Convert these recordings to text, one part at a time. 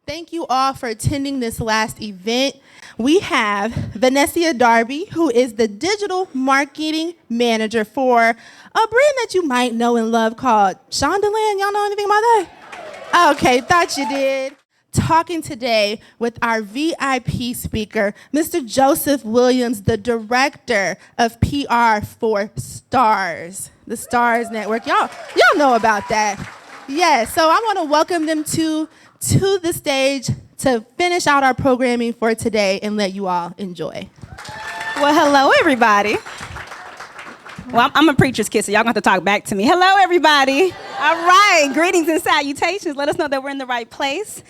Thank you all for attending this last event. We have Vannesia Darby, who is the digital marketing manager for a brand that you might know and love called Shondaland. Y'all know anything about that? Okay, thought you did. Talking today with our VIP speaker, Mr. Joseph Williams, the director of PR for Starz, the Starz network. Y'all know about that. Yes, so I want to welcome them to the stage to finish out our programming for today and let you all enjoy. Well, hello, everybody. Well, I'm a preacher's kid, so y'all going to have to talk back to me. Hello, everybody. All right, greetings and salutations. Let us know that we're in the right place.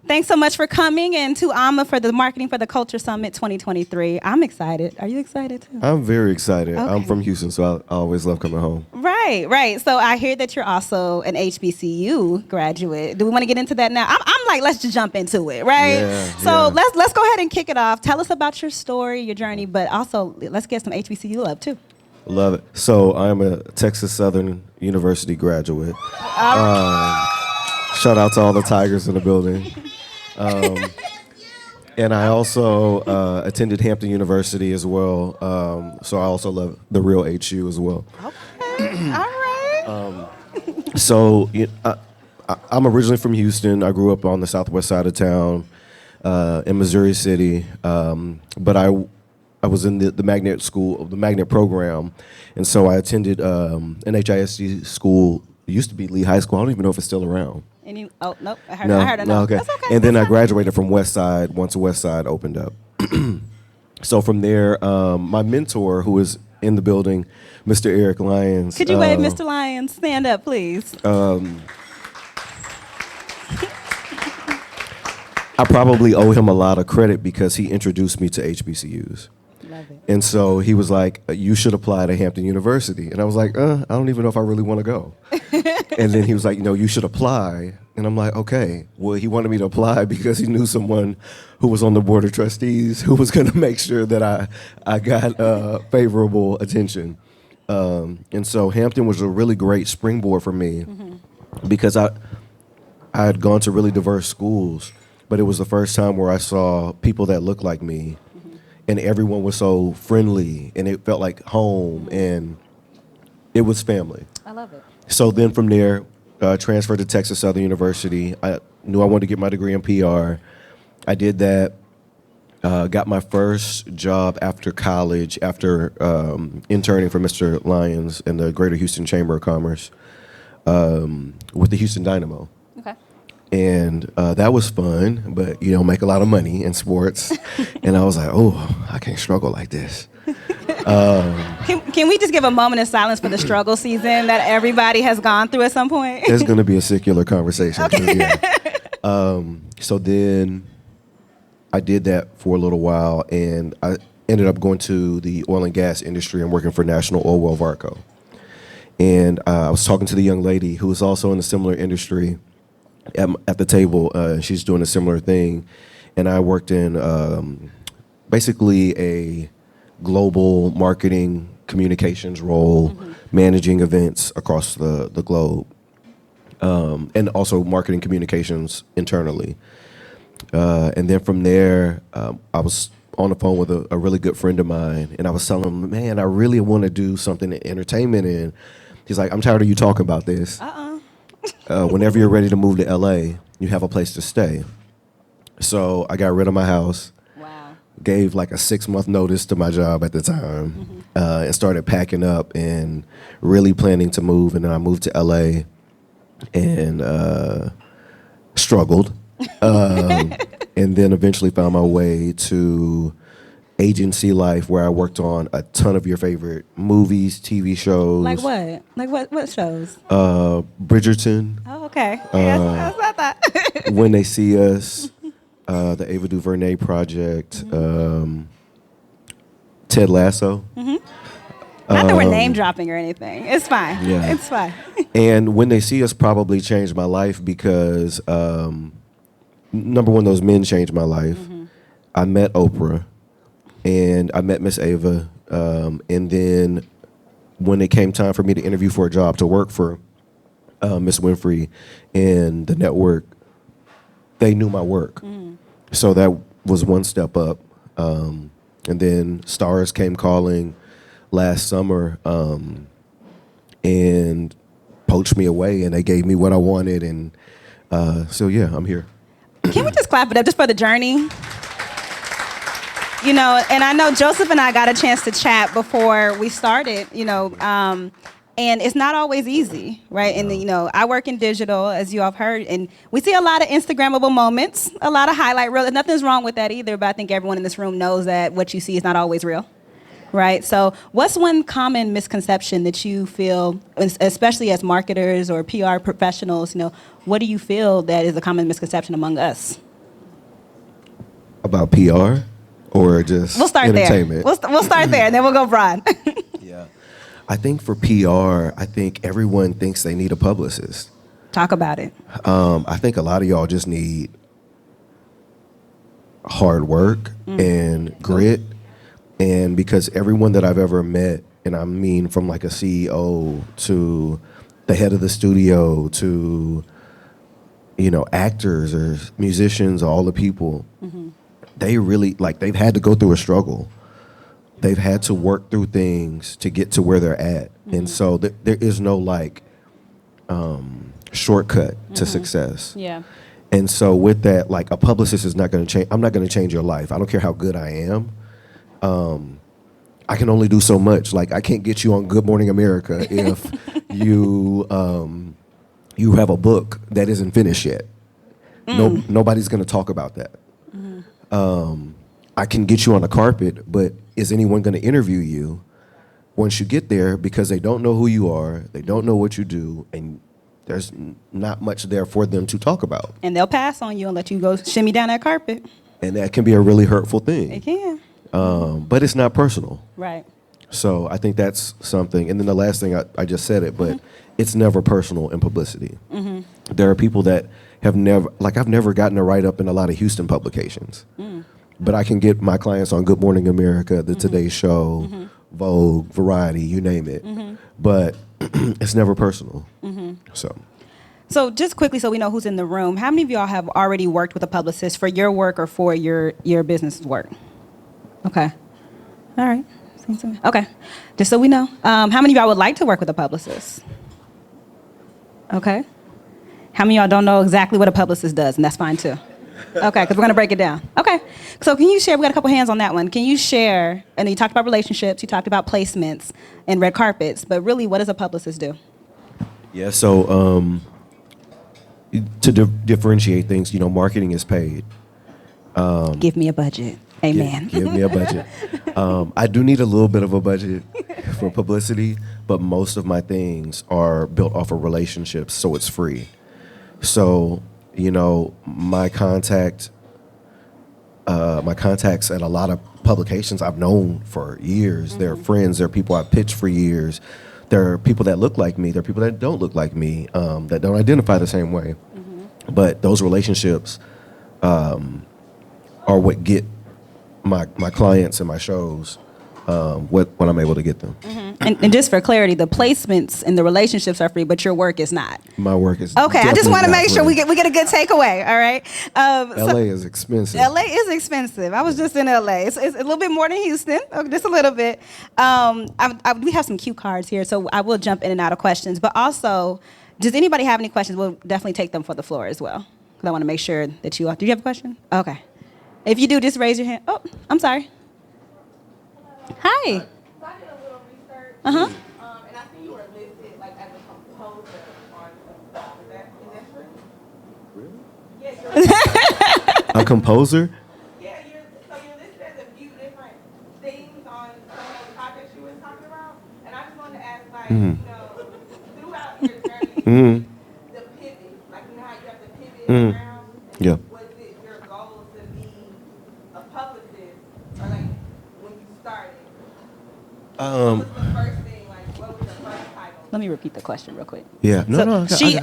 Thanks so much for coming, and to AAMA for the Marketing for the Culture Summit 2023. I'm excited. Are you excited too? I'm very excited. Okay. I'm from Houston, so I always love coming home. Right. So I hear that you're also an HBCU graduate. Do we want to get into that now? I'm like, let's just jump into it, right? Yeah. Let's go ahead and kick it off. Tell us about your story, your journey, but also let's get some HBCU love too. Love it. So I'm a Texas Southern University graduate. Shout out to all the Tigers in the building. And I also attended Hampton University as well. So I also love the real HU as well. Okay. All right. So I'm originally from Houston. I grew up on the southwest side of town in Missouri City. But I was in the magnet school, the magnet program. And so I attended an HISD school. It used to be Lee High School. I don't even know if it's still around. Oh, nope. I heard it. No. Okay. That's okay. And then I graduated from West Side once West Side opened up. So from there, my mentor, who is in the building, Mr. Eric Lyons. Could you wave, Mr. Lyons? Stand up, please. I probably owe him a lot of credit because he introduced me to HBCUs. Love it. And so he was like, you should apply to Hampton University. And I was like, I don't even know if I really want to go. And then he was like, you should apply. And I'm like, okay. Well, he wanted me to apply because he knew someone who was on the board of trustees who was going to make sure that I got favorable attention. And so Hampton was a really great springboard for me because I had gone to really diverse schools, but it was the first time where I saw people that looked like me. And everyone was so friendly, and it felt like home, and it was family. I love it. So then from there, transferred to Texas Southern University. I knew I wanted to get my degree in PR. I did that, got my first job after college, after interning for Mr. Lyons in the Greater Houston Chamber of Commerce with the Houston Dynamo. Okay. And that was fun, but you don't make a lot of money in sports. And I was like, I can't struggle like this. Can we just give a moment of silence for the struggle season that everybody has gone through at some point? It's going to be a secular conversation. Okay. Yeah. So then I did that for a little while, and I ended up going to the oil and gas industry and working for National Oil Well Varco. And I was talking to the young lady who was also in a similar industry at the table. She's doing a similar thing. And I worked in basically a global marketing communications role, managing events across the globe, and also marketing communications internally. And then from there, I was on the phone with a really good friend of mine, and I was telling him, man, I really want to do something in entertainment. And he's like, I'm tired of you talking about this. Whenever you're ready to move to LA, you have a place to stay. So I got rid of my house. Wow. Gave like a 6-month notice to my job at the time, and started packing up and really planning to move. And then I moved to LA and struggled, and then eventually found my way to agency life, where I worked on a ton of your favorite movies, TV shows. Like what? Like what shows? Bridgerton. Oh, okay. Yes, I thought. When They See Us, the Ava DuVernay Project, Ted Lasso. Not that we're name dropping or anything. It's fine. Yeah. It's fine. And When They See Us probably changed my life because, number one, those men changed my life. I met Oprah, and I met Miss Ava, and then when it came time for me to interview for a job to work for Miss Winfrey and the network, they knew my work. So that was one step up. And then Starz came calling last summer and poached me away, and they gave me what I wanted. And so, yeah, I'm here. Can we just clap it up just for the journey? You know, and I know Joseph and I got a chance to chat before we started, you know, and it's not always easy, right? And, you know, I work in digital, as you all have heard, and we see a lot of Instagrammable moments, a lot of highlight reels. Nothing's wrong with that either, but I think everyone in this room knows that what you see is not always real, right? So what's one common misconception that you feel, especially as marketers or PR professionals, you know, what do you feel that is a common misconception among us? About PR or just We'll start entertainment? there. We'll start there, and then we'll go broad. Yeah. I think for PR, I think everyone thinks they need a publicist. Talk about it. I think a lot of y'all just need hard work and grit. And because everyone that I've ever met, and I mean from like a CEO to the head of the studio to, you know, actors or musicians, all the people, they really, like, they've had to go through a struggle. They've had to work through things to get to where they're at. And so there is no, like, shortcut to success. Yeah. And so with that, like, a publicist is not going to change. I'm not going to change your life. I don't care how good I am. I can only do so much. Like, I can't get you on Good Morning America if you have a book that isn't finished yet. Nobody's going to talk about that. I can get you on the carpet, but is anyone going to interview you once you get there, because they don't know who you are, they don't know what you do, and there's not much there for them to talk about. And they'll pass on you and let you go shimmy down that carpet. And that can be a really hurtful thing. It can. But it's not personal. Right. So I think that's something. And then the last thing, I just said it, but it's never personal in publicity. There are people that have never, like, I've never gotten a write-up in a lot of Houston publications. But I can get my clients on Good Morning America, The Today Show, Vogue, Variety, you name it. But it's never personal. So just quickly, so we know who's in the room, how many of y'all have already worked with a publicist for your work or for your business's work? Okay. All right. Okay. Just so we know. How many of y'all would like to work with a publicist? Okay. How many of y'all don't know exactly what a publicist does? And that's fine too. Okay, because we're going to break it down. Okay. So can you share, we got a couple hands on that one. Can you share, and you talked about relationships, you talked about placements and red carpets, but really what does a publicist do? Yeah, so to differentiate things, you know, marketing is paid. Give me a budget. Amen. Give me a budget. I do need a little bit of a budget for publicity, but most of my things are built off of relationships, so it's free. So, you know, my contacts at a lot of publications I've known for years. They're friends. They're people I've pitched for years. There are people that look like me. There are people that don't look like me, that don't identify the same way. But those relationships are what get my clients and my shows when I'm able to get them. And just for clarity, the placements and the relationships are free, but your work is not. My work is okay. I just want to definitely make sure not we get a good takeaway. All right. LA is expensive. LA is expensive. I was just in LA. It's a little bit more than Houston, just a little bit. We have some cue cards here, so I will jump in and out of questions. But also, does anybody have any questions? We'll definitely take them for the floor as well, because I want to make sure that you all. Do you have a question? Okay. If you do, just raise your hand. Oh, I'm sorry. Hi. So I did a little research. And I see you were listed like as a composer on some stuff. Is that true? Really? Yes, you're A composer? Yeah, you're listed as a few different things on some of the topics you were talking about. And I just wanted to ask, like, you know, throughout your journey, the pivot, like, you know how you have to pivot around? Yeah. Was it your goal to be a publicist, or like when you started? What was the first thing, like, what was the first title? Let me repeat the question real quick. Yeah. No. She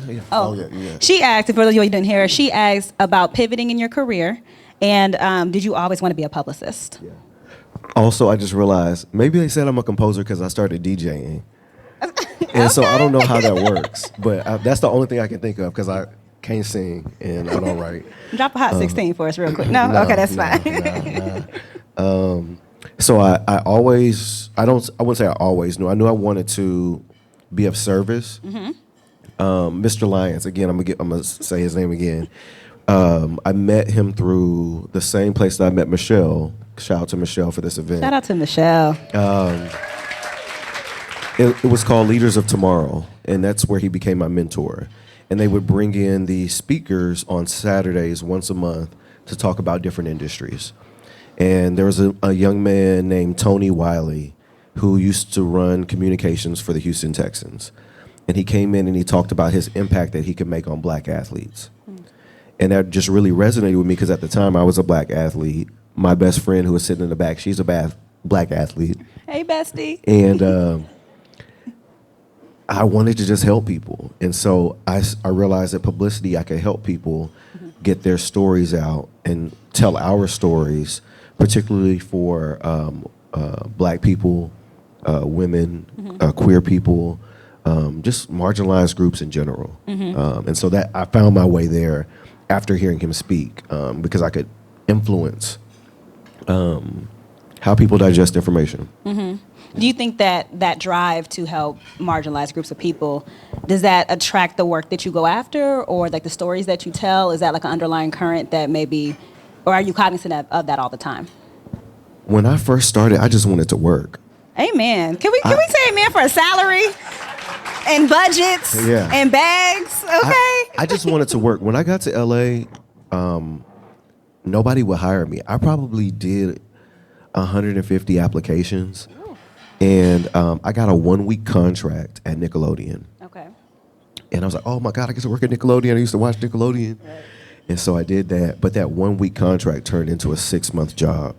asked, for those of you who didn't hear her, she asked about pivoting in your career, and did you always want to be a publicist? Yeah. Also, I just realized maybe they said I'm a composer because I started DJing. And so I don't know how that works, but that's the only thing I can think of, because I can't sing and I don't write. Drop a hot 16 for us real quick. No? Okay, that's fine. So I always, I wouldn't say I always knew. I knew I wanted to be of service. Mr. Lyons, again, I'm gonna say his name again. I met him through the same place that I met Michelle. Shout out to Michelle for this event. Shout out to Michelle. It was called Leaders of Tomorrow, and that's where he became my mentor. And they would bring in the speakers on Saturdays once a month to talk about different industries. And there was a young man named Tony Wiley who used to run communications for the Houston Texans. And he came in and he talked about his impact that he could make on black athletes. And that just really resonated with me because at the time I was a black athlete. My best friend who was sitting in the back, she's a black athlete. Hey, bestie. And I wanted to just help people. And so I realized that publicity, I could help people get their stories out and tell our stories, particularly for black people, women, queer people, just marginalized groups in general. And so that I found my way there after hearing him speak because I could influence how people digest information. Do you think that drive to help marginalized groups of people, does that attract the work that you go after or like the stories that you tell? Is that like an underlying current that maybe, or are you cognizant of that all the time? When I first started, I just wanted to work. Amen. Can we say amen for a salary and budgets and bags? Okay. I just wanted to work. When I got to LA, nobody would hire me. I probably did 150 applications. And I got a 1-week contract at Nickelodeon. Okay. And I was like, oh my God, I get to work at Nickelodeon. I used to watch Nickelodeon. Right. And so I did that. But that 1-week contract turned into a 6-month job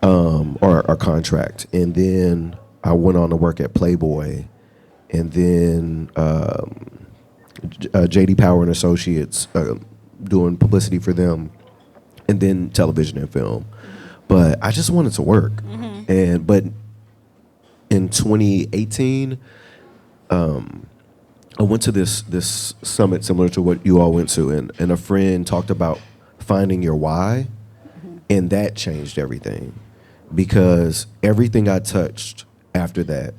or a contract. And then I went on to work at Playboy. And then J.D. Power and Associates, doing publicity for them. And then television and film. But I just wanted to work. But in 2018, I went to this summit similar to what you all went to, and a friend talked about finding your why, and that changed everything because everything I touched after that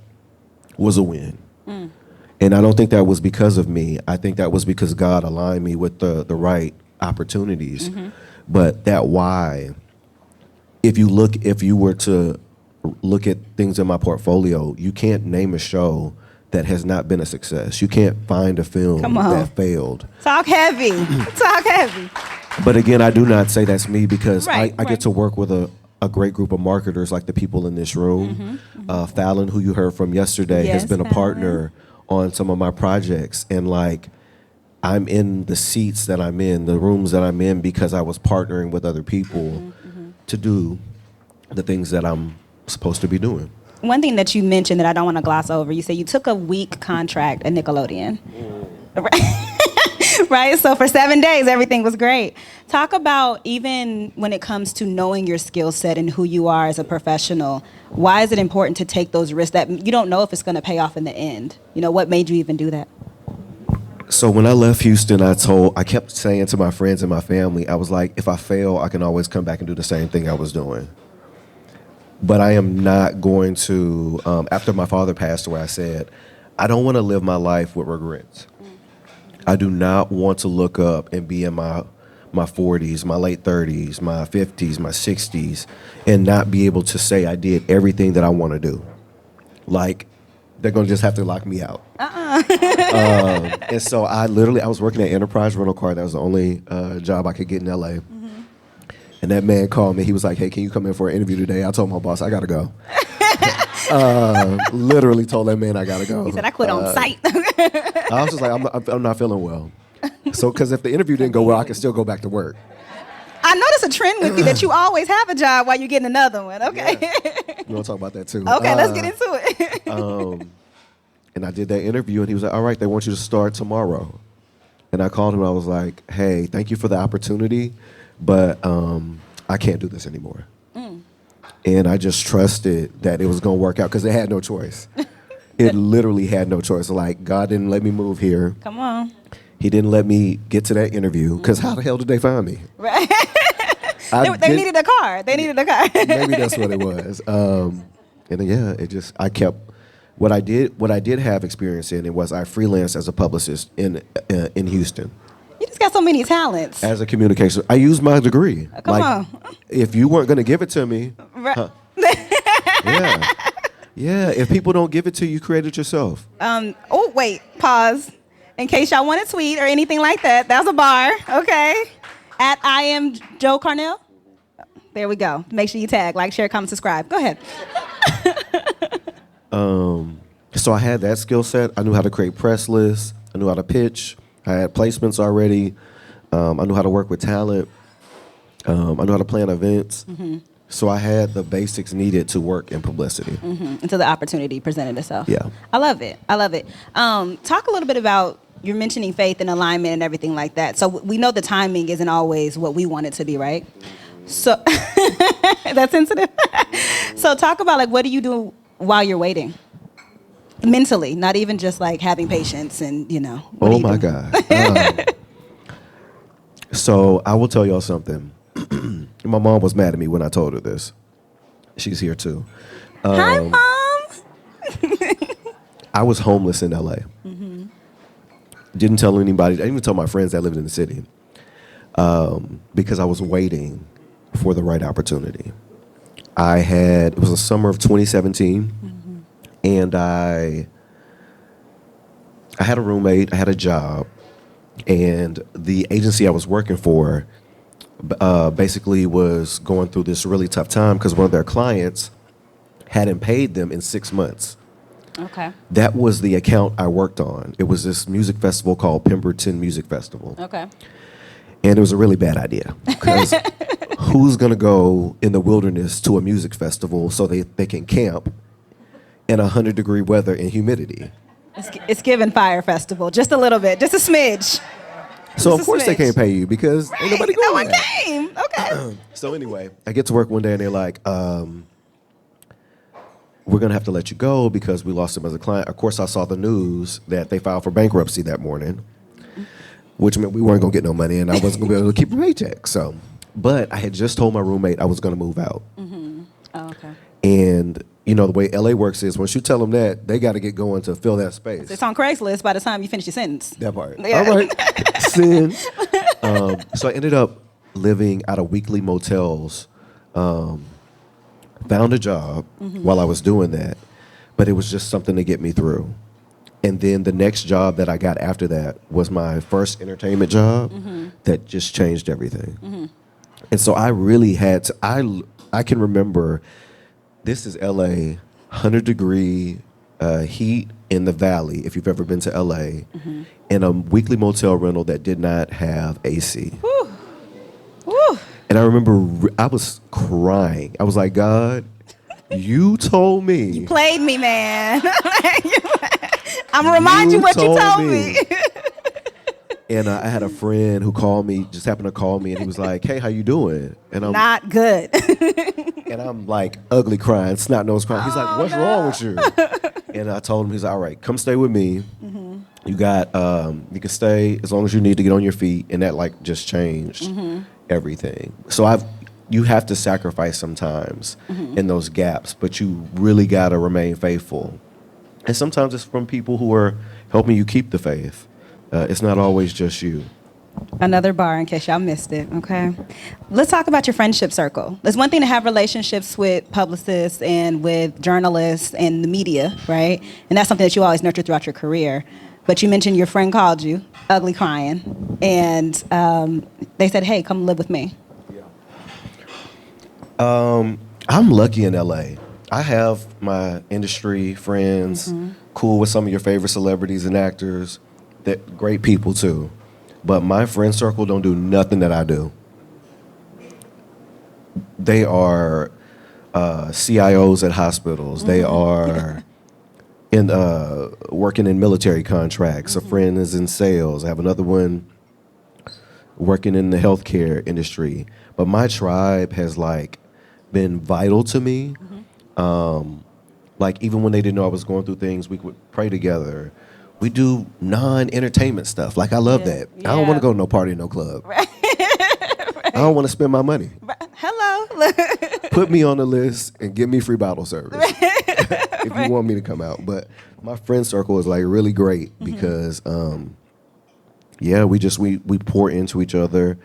was a win. And I don't think that was because of me. I think that was because God aligned me with the right opportunities. But that why, if you were to look at things in my portfolio, you can't name a show that has not been a success. You can't find a film that failed. Talk heavy. Talk heavy. But again, I do not say that's me because I get to work with a great group of marketers like the people in this room. Fallon, who you heard from yesterday, has been a partner on some of my projects. And like, I'm in the seats that I'm in, the rooms that I'm in because I was partnering with other people to do the things that I'm supposed to be doing. One thing that you mentioned that I don't want to gloss over, you said you took a week contract at Nickelodeon. Right? So for 7 days, everything was great. Talk about, even when it comes to knowing your skill set and who you are as a professional, why is it important to take those risks that you don't know if it's going to pay off in the end? You know, what made you even do that? So when I left Houston, I kept saying to my friends and my family, I was like, if I fail, I can always come back and do the same thing I was doing. But I am not going to, after my father passed away, I said, I don't want to live my life with regrets. I do not want to look up and be in my 40s, my late 30s, my 50s, my 60s, and not be able to say I did everything that I want to do. Like, they're going to just have to lock me out. And so I was working at Enterprise Rental Car. That was the only job I could get in LA. And that man called me. He was like, hey, can you come in for an interview today? I told my boss, I got to go. Literally told that man I got to go. He said, I quit on site. I was just like, I'm not feeling well. So, because if the interview didn't go well, I could still go back to work. I noticed a trend with you that you always have a job while you're getting another one. Okay. Yeah. You want to talk about that too? Okay, let's get into it. And I did that interview, and he was like, all right, they want you to start tomorrow. And I called him, and I was like, hey, thank you for the opportunity, but I can't do this anymore. And I just trusted that it was going to work out because it had no choice. It literally had no choice. Like, God didn't let me move here. Come on. He didn't let me get to that interview because how the hell did they find me? Right. They needed a car. They needed a car. Maybe that's what it was. And then, yeah, I kept what I did have experience in. It was I freelanced as a publicist in Houston. You just got so many talents. As a communication, I used my degree. Come on. If you weren't going to give it to me, Right. yeah. If people don't give it to you, create it yourself. Oh, wait. Pause. In case y'all want to tweet or anything like that, that was a bar. Okay. At I am Joe Carnell. There we go. Make sure you tag, like, share, comment, subscribe. Go ahead. So I had that skill set. I knew how to create press lists. I knew how to pitch. I had placements already. I knew how to work with talent. I knew how to plan events. Mm-hmm. So I had the basics needed to work in publicity. Mm-hmm. Until the opportunity presented itself. Yeah. I love it. Talk a little bit about, you're mentioning faith and alignment and everything like that. So we know the timing isn't always what we want it to be, right? So that's sensitive. So talk about, like, what do you do while you're waiting? Mentally, not even just like having patience and, Oh my God. So I will tell y'all something. My mom was mad at me when I told her this. She's here too. Hi, Mom. I was homeless in LA. Mm-hmm. Didn't tell anybody. I didn't even tell my friends that lived in the city because I was waiting for the right opportunity. It was the summer of 2017, mm-hmm. and I had a roommate, I had a job, and the agency I was working for basically was going through this really tough time because one of their clients hadn't paid them in 6 months. Okay. That was the account I worked on. It was this music festival called Pemberton Music Festival. Okay. And it was a really bad idea because who's going to go in the wilderness to a music festival so they can camp in 100-degree weather and humidity? It's given Fire Festival, just a little bit, just a smidge. So just of course they can't pay you because ain't nobody going. No one came. Okay. So anyway, I get to work one day and they're like, we're going to have to let you go because we lost him as a client. Of course, I saw the news that they filed for bankruptcy that morning, which meant we weren't going to get no money and I wasn't going to be able to keep a paycheck. So, but I had just told my roommate I was going to move out. Mm-hmm. Oh, okay. And, the way LA works is once you tell them that, they got to get going to fill that space. It's on Craigslist by the time you finish your sentence. That part. Yeah. All right. Sin. So I ended up living out of weekly motels. Found a job while I was doing that, but it was just something to get me through. And then the next job that I got after that was my first entertainment job that just changed everything. Mm-hmm. And so I really had to, I can remember, this is LA, 100-degree heat in the valley, if you've ever been to LA, in a weekly motel rental that did not have AC. Whew. Whew. And I remember I was crying. I was like, God, you told me. You played me, man. I'm going to remind you what you told me. And I had a friend who just happened to call me, and he was like, hey, how you doing? And I'm not good. And I'm like ugly crying, snot nose crying. He's like, what's wrong with you? And I told him, he's like, all right, come stay with me. Mm-hmm. You can stay as long as you need to get on your feet. And that like just changed everything. So you have to sacrifice sometimes in those gaps, but you really got to remain faithful. And sometimes it's from people who are helping you keep the faith. It's not always just you. Another bar in case y'all missed it, okay? Let's talk about your friendship circle. It's one thing to have relationships with publicists and with journalists and the media, right? And that's something that you always nurture throughout your career. But you mentioned your friend called you, ugly crying, and they said, hey, come live with me. I'm lucky in LA. I have my industry friends, cool with some of your favorite celebrities and actors, that great people too. But my friend circle don't do nothing that I do. They are CIOs at hospitals. They are working in military contracts. A friend is in sales. I have another one working in the healthcare industry. But my tribe has been vital to me. Even when they didn't know I was going through things, we would pray together. we do non-entertainment stuff. Like I love that. I don't want to go to no party, no club. Right. I don't want to spend my money. Hello. Put me on the list and give me free bottle service if you want me to come out. But my friend circle is like really great because, we pour into each other.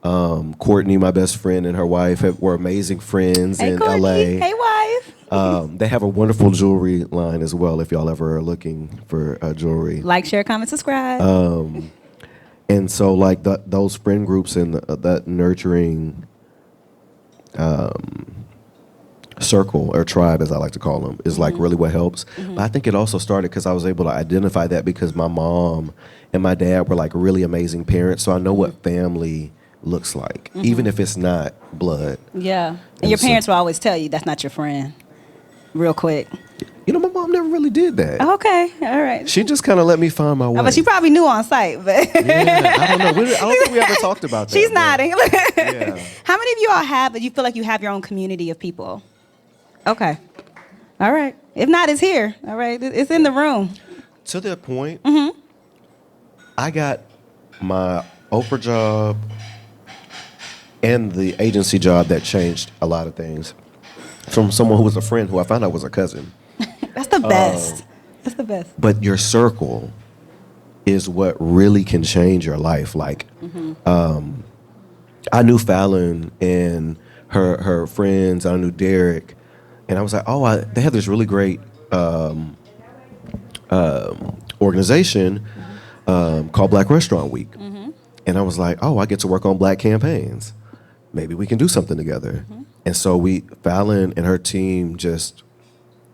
Courtney, my best friend, and her wife were amazing friends in Courtney. LA. Hey, wife. They have a wonderful jewelry line as well. If y'all ever are looking for jewelry, Like, share, comment, subscribe. and so like those friend groups and that nurturing circle or tribe, as I like to call them, is like really what helps. But I think it also started because I was able to identify that because my mom and my dad were like really amazing parents. So I know what family looks like, even if it's not blood. Yeah. And your parents will always tell you that's not your friend. Real quick. You know, my mom never really did that. Okay. All right. She just kind of let me find my way. But she probably knew on site. But Yeah, I don't know. I don't think we ever talked about that. she's but- nodding. Yeah. How many of you all have that you feel like you have your own community of people? Okay. All right. If not, it's here. All right. It's in the room. To that point, I got my Oprah job and the agency job that changed a lot of things from someone who was a friend who I found out was a cousin. That's the best. That's the best. But your circle is what really can change your life. Like, I knew Fallon and her friends. I knew Derek, and I was like, they have this really great organization called Black Restaurant Week, and I was like, I get to work on Black campaigns. Maybe we can do something together. And so Fallon and her team just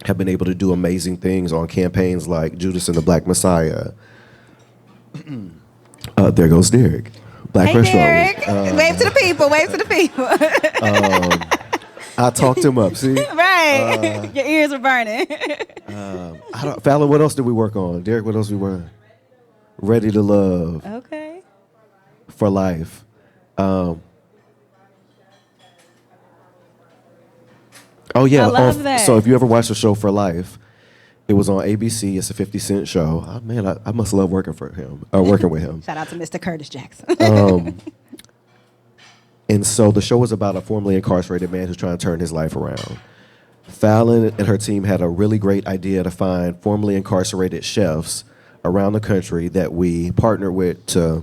have been able to do amazing things on campaigns like Judas and the Black Messiah. There goes Derek. Black Hey, Restaurant Derek. Week. Wave to the people. Wave to the people. I talked him up, see? Right. Your ears are burning. Fallon, what else did we work on? Derek, what else did we work on? Ready to Love. Okay. For Life. Oh yeah. I love that. So if you ever watch the show For Life, it was on ABC. It's a 50 Cent show. Oh, man, I must love working for him or working with him. Shout out to Mr. Curtis Jackson. And so the show was about a formerly incarcerated man who's trying to turn his life around. Fallon and her team had a really great idea to find formerly incarcerated chefs around the country that we partnered with to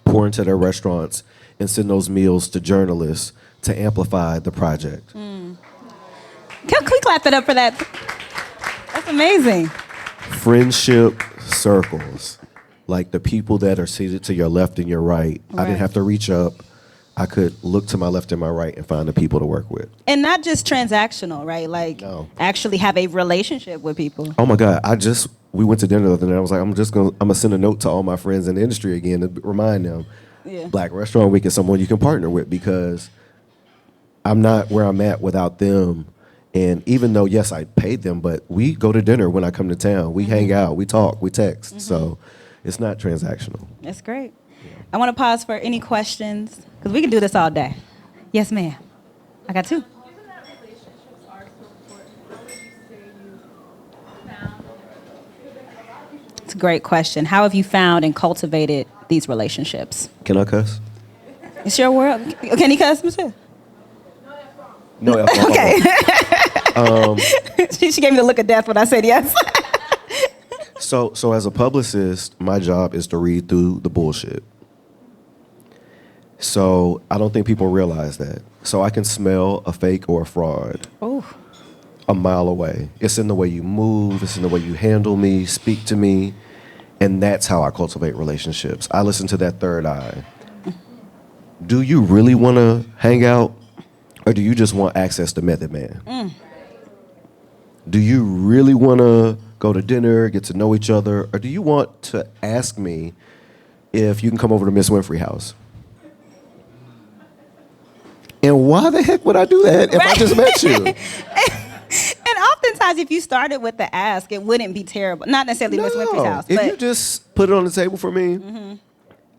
pour into their restaurants and send those meals to journalists to amplify the project. Can we clap it up for that? That's amazing. Friendship circles, like the people that are seated to your left and your right. I didn't have to reach up. I could look to my left and my right and find the people to work with. And not just transactional, right? Like actually have a relationship with people. Oh my God, we went to dinner the other night. I was like, I'm gonna send a note to all my friends in the industry again to remind them Black Restaurant Week is someone you can partner with, because I'm not where I'm at without them. And even though, yes, I paid them, but we go to dinner when I come to town. We hang out, we talk, we text. So it's not transactional. That's great. I want to pause for any questions, because we can do this all day. Yes, ma'am. I got two. Given that relationships are so important, how would you say you found It's a great question. How have you found and cultivated these relationships? Can I cuss? It's your world. Can he cuss, too? No, Okay. She gave me the look of death when I said yes. So as a publicist, my job is to read through the bullshit. So I don't think people realize that. So I can smell a fake or a fraud a mile away. It's in the way you move. It's in the way you handle me, speak to me. And that's how I cultivate relationships. I listen to that third eye. Do you really want to hang out, or do you just want access to Method Man? Do you really want to go to dinner, get to know each other, or do you want to ask me if you can come over to Miss Winfrey house? And why the heck would I do that if I just met you? And oftentimes, if you started with the ask, it wouldn't be terrible. Not necessarily Miss Winfrey's house. If but you just put it on the table for me,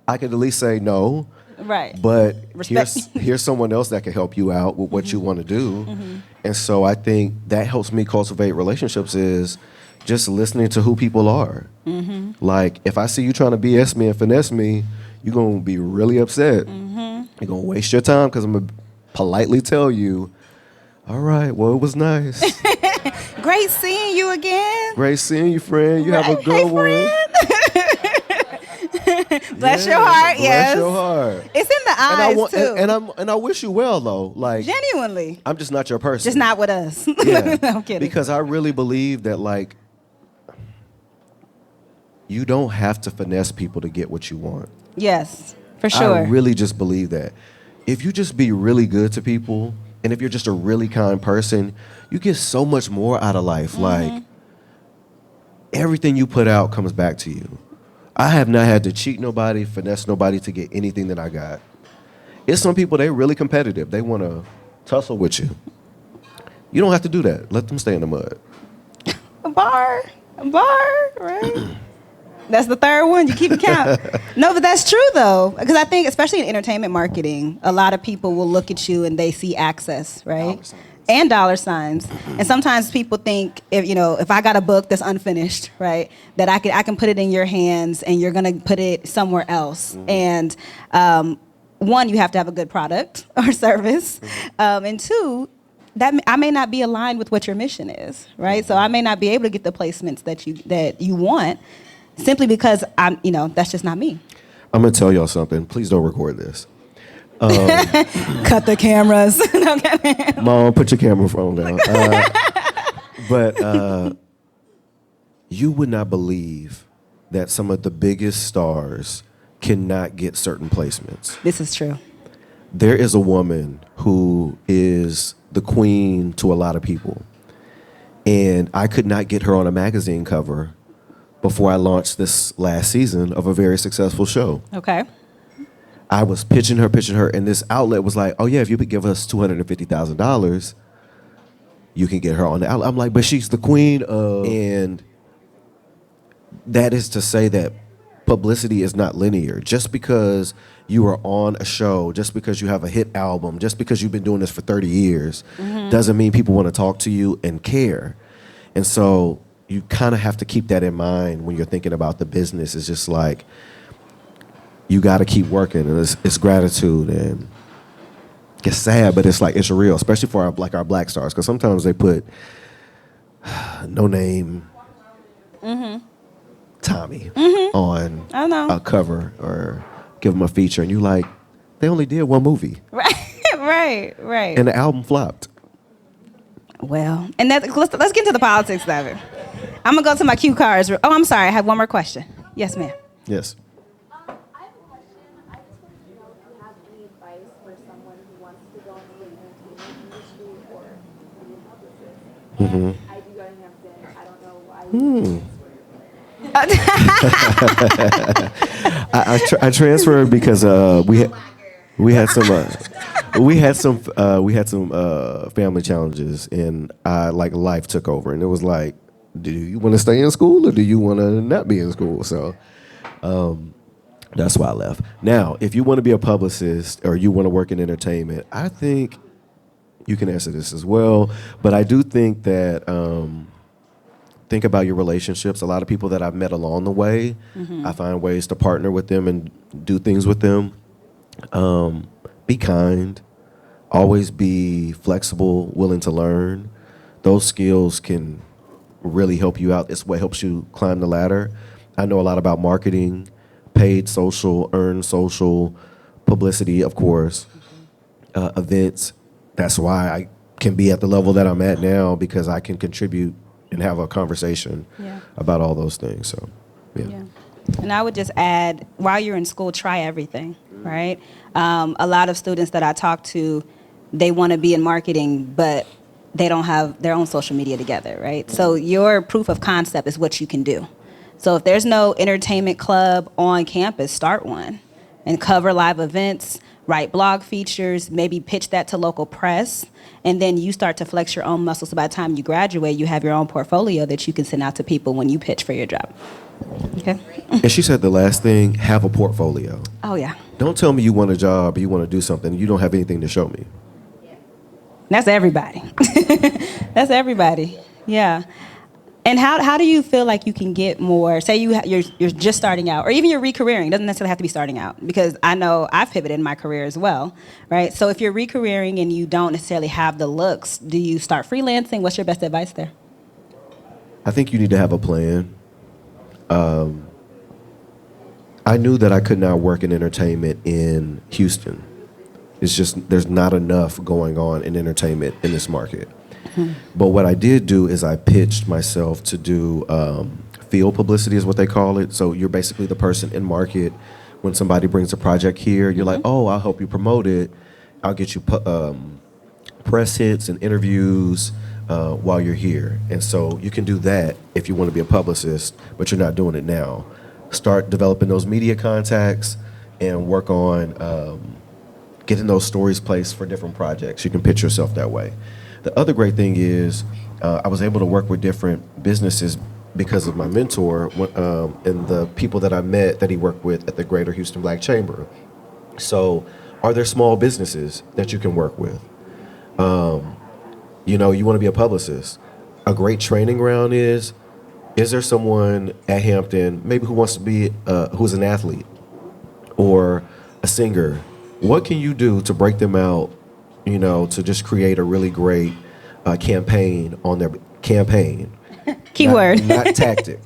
I could at least say no. Right. But Respect. here's someone else that can help you out with what you want to do. And so I think that helps me cultivate relationships is just listening to who people are. Like, if I see you trying to BS me and finesse me, you're going to be really upset. You're going to waste your time because I'm going to politely tell you, all right, well, it was nice. Great seeing you again. Great seeing you, friend. You have a good one. Bless your heart, yes. Bless your heart. It's in the eyes, too. And I wish you well, though. Like, genuinely. I'm just not your person. Just not with us. Yeah. I'm kidding. Because I really believe that, like, you don't have to finesse people to get what you want. Yes, for sure. I really just believe that. If you just be really good to people, and if you're just a really kind person, you get so much more out of life. Like, everything you put out comes back to you. I have not had to cheat nobody, finesse nobody to get anything that I got. It's some people, they really competitive. They want to tussle with you. You don't have to do that. Let them stay in the mud. A bar, right? That's the third one. You keep count. No, but that's true, though. Because I think, especially in entertainment marketing, a lot of people will look at you and they see access, right? And dollar signs. And sometimes people think, if I got a book that's unfinished, right, that I can put it in your hands and you're going to put it somewhere else. And one, you have to have a good product or service. And two, that I may not be aligned with what your mission is, right? So I may not be able to get the placements that you want. Simply because that's just not me. I'm going to tell y'all something. Please don't record this. Cut the cameras. Mom, put your camera phone down. But you would not believe that some of the biggest stars cannot get certain placements. This is true. There is a woman who is the queen to a lot of people. And I could not get her on a magazine cover before I launched this last season of a very successful show. Okay. I was pitching her, and this outlet was like, oh, yeah, if you could give us $250,000, you can get her on the outlet. I'm like, but she's the queen of... And that is to say that publicity is not linear. Just because you are on a show, just because you have a hit album, just because you've been doing this for 30 years, doesn't mean people want to talk to you and care. And so... you kind of have to keep that in mind when you're thinking about the business. It's just like, you got to keep working, and it's gratitude, and it's sad, but it's like, it's real, especially for our black stars, because sometimes they put no name Tommy on a cover or give them a feature, and you like, they only did one movie. Right. And the album flopped. Well, and let's get into the politics of it. I'm going to go to my cue cards. Oh, I'm sorry. I have one more question. Yes, ma'am. Yes. I have a question. I just wanted to know if you have any advice for someone who wants to go into the entertainment industry or be a publicist. I do go to Hampton. I don't know why. I transferred because we had some family challenges, and life took over, and it was like, do you want to stay in school or do you want to not be in school? So that's why I left. Now, if you want to be a publicist or you want to work in entertainment, I think you can answer this as well. But I do think that think about your relationships. A lot of people that I've met along the way, I find ways to partner with them and do things with them. Be kind. Always be flexible, willing to learn. Those skills can really help you out. It's what helps you climb the ladder. I know a lot about marketing, paid social, earned social, publicity, of course, events. That's why I can be at the level that I'm at now, because I can contribute and have a conversation about all those things. So, yeah. And I would just add, while you're in school, try everything, right? A lot of students that I talk to, they want to be in marketing, but they don't have their own social media together, right? So your proof of concept is what you can do. So if there's no entertainment club on campus, start one and cover live events, write blog features, maybe pitch that to local press, and then you start to flex your own muscles. So by the time you graduate, you have your own portfolio that you can send out to people when you pitch for your job. Okay? And she said the last thing, have a portfolio. Oh, yeah. Don't tell me you want a job or you want to do something, you don't have anything to show me. That's everybody. That's everybody. Yeah. And how do you feel like you can get more? Say you're just starting out, or even you're re-careering. It doesn't necessarily have to be starting out, because I know I've pivoted in my career as well, right? So if you're re-careering and you don't necessarily have the looks, do you start freelancing? What's your best advice there? I think you need to have a plan. I knew that I could not work in entertainment in Houston. It's just, there's not enough going on in entertainment in this market. But what I did do is I pitched myself to do field publicity is what they call it. So you're basically the person in market. When somebody brings a project here, you're like, oh, I'll help you promote it. I'll get you press hits and interviews while you're here. And so you can do that if you want to be a publicist, but you're not doing it now. Start developing those media contacts and work on getting those stories placed for different projects. You can pitch yourself that way. The other great thing is I was able to work with different businesses because of my mentor and the people that I met that he worked with at the Greater Houston Black Chamber. So are there small businesses that you can work with? You know, you want to be a publicist. A great training ground is there someone at Hampton maybe who wants to be, who's an athlete or a singer? What can you do to break them out, you know, to just create a really great campaign on their campaign? Keyword. Not tactic.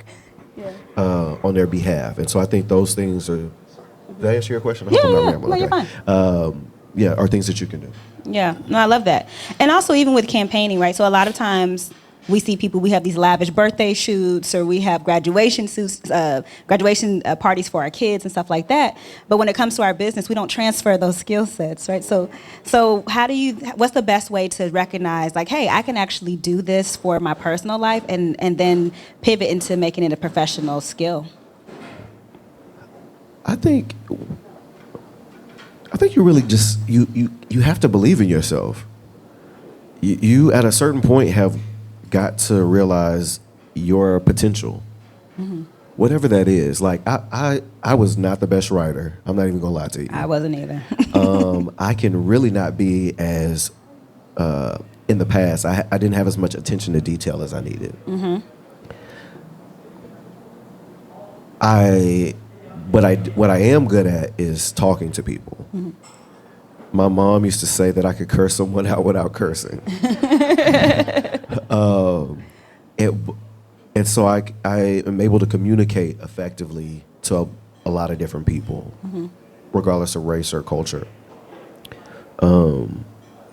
On their behalf. And so I think those things are, did I answer your question? I hope I'm not rambling. No, you're fine. Yeah, are things that you can do. Yeah, no, I love that. And also even with campaigning, right? So a lot of times we see people, we have these lavish birthday shoots, or we have graduation parties for our kids and stuff like that. But when it comes to our business, we don't transfer those skill sets, right? So what's the best way to recognize, like, hey, I can actually do this for my personal life and then pivot into making it a professional skill? I think you really just, you have to believe in yourself. You at a certain point have got to realize your potential, whatever that is. Like I was not the best writer. I'm not even gonna lie to you. I wasn't either. I can really not be as in the past. I didn't have as much attention to detail as I needed. What I am good at is talking to people. My mom used to say that I could curse someone out without cursing. And so I am able to communicate effectively to a lot of different people, regardless of race or culture. And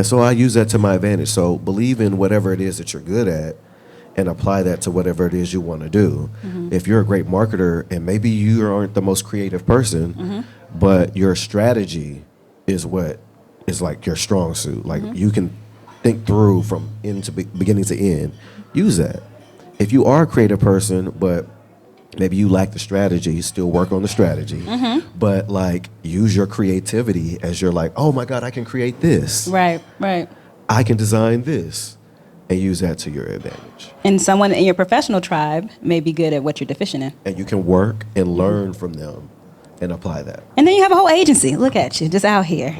so I use that to my advantage. So believe in whatever it is that you're good at and apply that to whatever it is you want to do. If you're a great marketer and maybe you aren't the most creative person, but your strategy is what is like your strong suit. Like you can think through from beginning to end. Use that. If you are a creative person, but maybe you lack the strategy, still work on the strategy. But like use your creativity as you're like, oh my God, I can create this. Right. I can design this. And use that to your advantage. And someone in your professional tribe may be good at what you're deficient in. And you can work and learn from them and apply that. And then you have a whole agency. Look at you, just out here.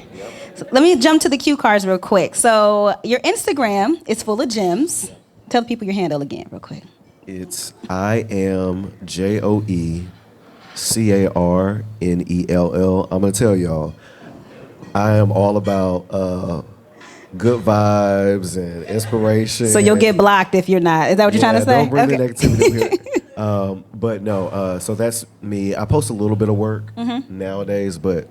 So let me jump to the cue cards real quick. So your Instagram is full of gems. Tell the people your handle again real quick. It's IamJoeCarnell. I'm going to tell y'all, I am all about good vibes and inspiration. So you'll get blocked if you're not. Is that what you're trying to say? Don't bring the negativity here. But no, so that's me. I post a little bit of work nowadays, but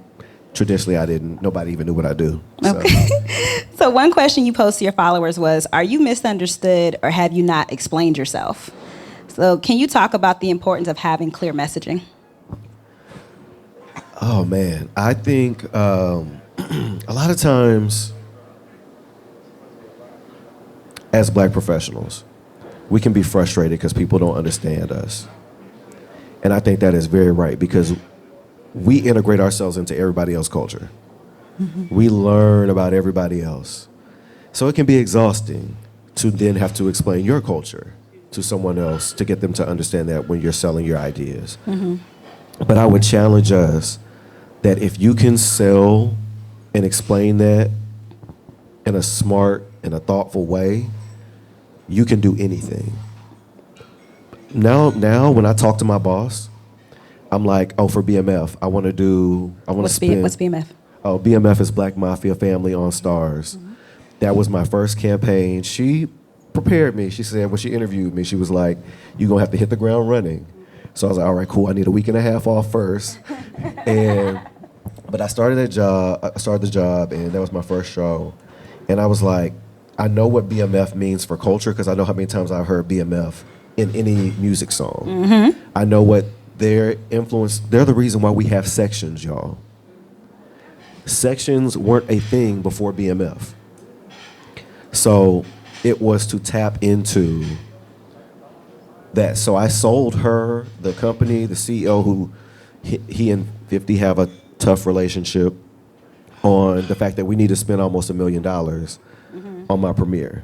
traditionally I didn't. Nobody even knew what I do. So. Okay. So one question you posed to your followers was, are you misunderstood or have you not explained yourself? So can you talk about the importance of having clear messaging? Oh, man. I think a lot of times as Black professionals, we can be frustrated because people don't understand us. And I think that is very right because we integrate ourselves into everybody else's culture. We learn about everybody else. So it can be exhausting to then have to explain your culture to someone else to get them to understand that when you're selling your ideas. But I would challenge us that if you can sell and explain that in a smart and a thoughtful way, you can do anything. Now when I talk to my boss, I'm like, oh, for BMF, I want to What's spend. what's BMF? Oh, BMF is Black Mafia Family on Starz. That was my first campaign. She prepared me. She said when she interviewed me, she was like, you're going to have to hit the ground running. So I was like, all right, cool. I need a week and a half off first. But I started the job, and that was my first show. And I was like, I know what BMF means for culture because I know how many times I've heard BMF in any music song. I know what their influence, they're the reason why we have sections, y'all. Sections weren't a thing before BMF. So it was to tap into that. So I sold her the company, the CEO, who he and 50 have a tough relationship, on the fact that we need to spend almost $1 million on my premiere.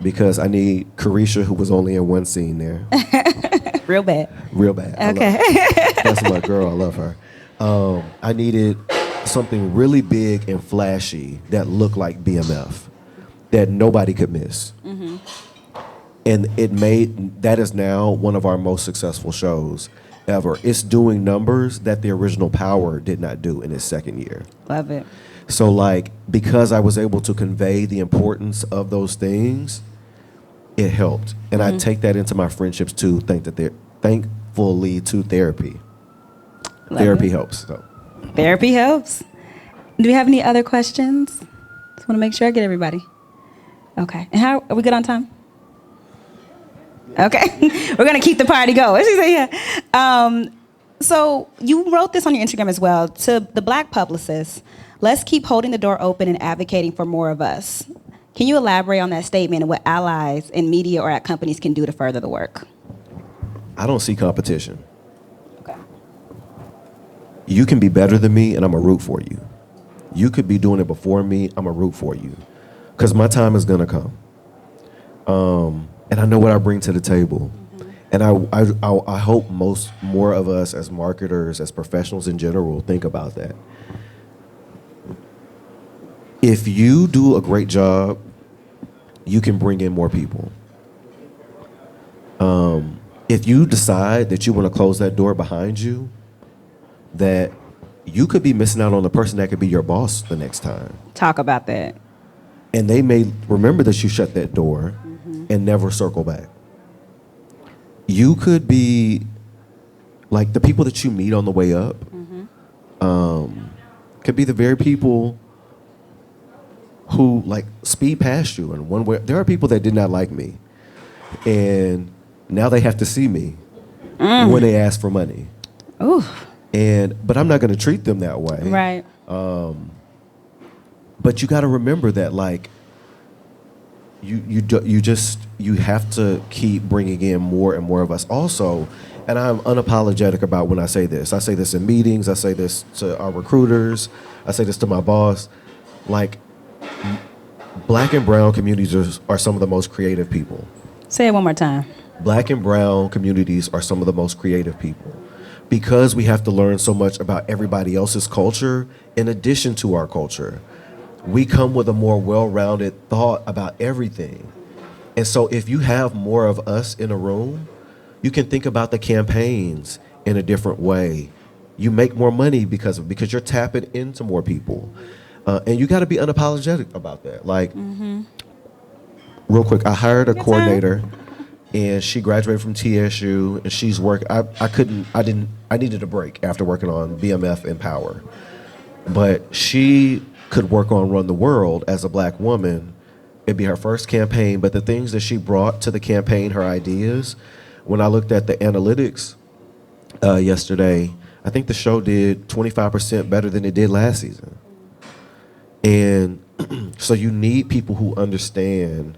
Because I need Carisha, who was only in one scene there. Real bad. Real bad. Okay. That's my girl. I love her. I needed something really big and flashy that looked like BMF, that nobody could miss. And that is now one of our most successful shows ever. It's doing numbers that the original Power did not do in its second year. Love it. So like, because I was able to convey the importance of those things, it helped. And I take that into my friendships too, thankfully to therapy. Love Therapy it. helps. So. Therapy helps. Do we have any other questions? Just want to make sure I get everybody. Okay. And how are we good on time? Okay. We're gonna keep the party going. She said, yeah. So you wrote this on your Instagram as well. To the Black publicists, let's keep holding the door open and advocating for more of us. Can you elaborate on that statement and what allies in media or at companies can do to further the work? I don't see competition. Okay. You can be better than me, and I'm a root for you. You could be doing it before me, I'm a root for you. Because my time is going to come. And I know what I bring to the table. And I hope more of us as marketers, as professionals in general, think about that. If you do a great job, you can bring in more people. If you decide that you want to close that door behind you, that you could be missing out on the person that could be your boss the next time. Talk about that. And they may remember that you shut that door and never circle back. You could be, like, the people that you meet on the way up could be the very people who, like, speed past you in one way. There are people that did not like me, and now they have to see me when they ask for money. Ooh. But I'm not going to treat them that way. Right. But you got to remember that, like, you have to keep bringing in more and more of us. Also, and I'm unapologetic about when I say this. I say this in meetings. I say this to our recruiters. I say this to my boss. Like, Black and brown communities are some of the most creative people. Say it one more time. Black and brown communities are some of the most creative people. Because we have to learn so much about everybody else's culture in addition to our culture, we come with a more well-rounded thought about everything. And so if you have more of us in a room, you can think about the campaigns in a different way. You make more money because you're tapping into more people. And you got to be unapologetic about that. Like, real quick, I hired a coordinator, and she graduated from TSU, and she's I needed a break after working on BMF and Power. But she could work on Run the World as a Black woman. It'd be her first campaign, but the things that she brought to the campaign, her ideas, when I looked at the analytics yesterday, I think the show did 25% better than it did last season. And so you need people who understand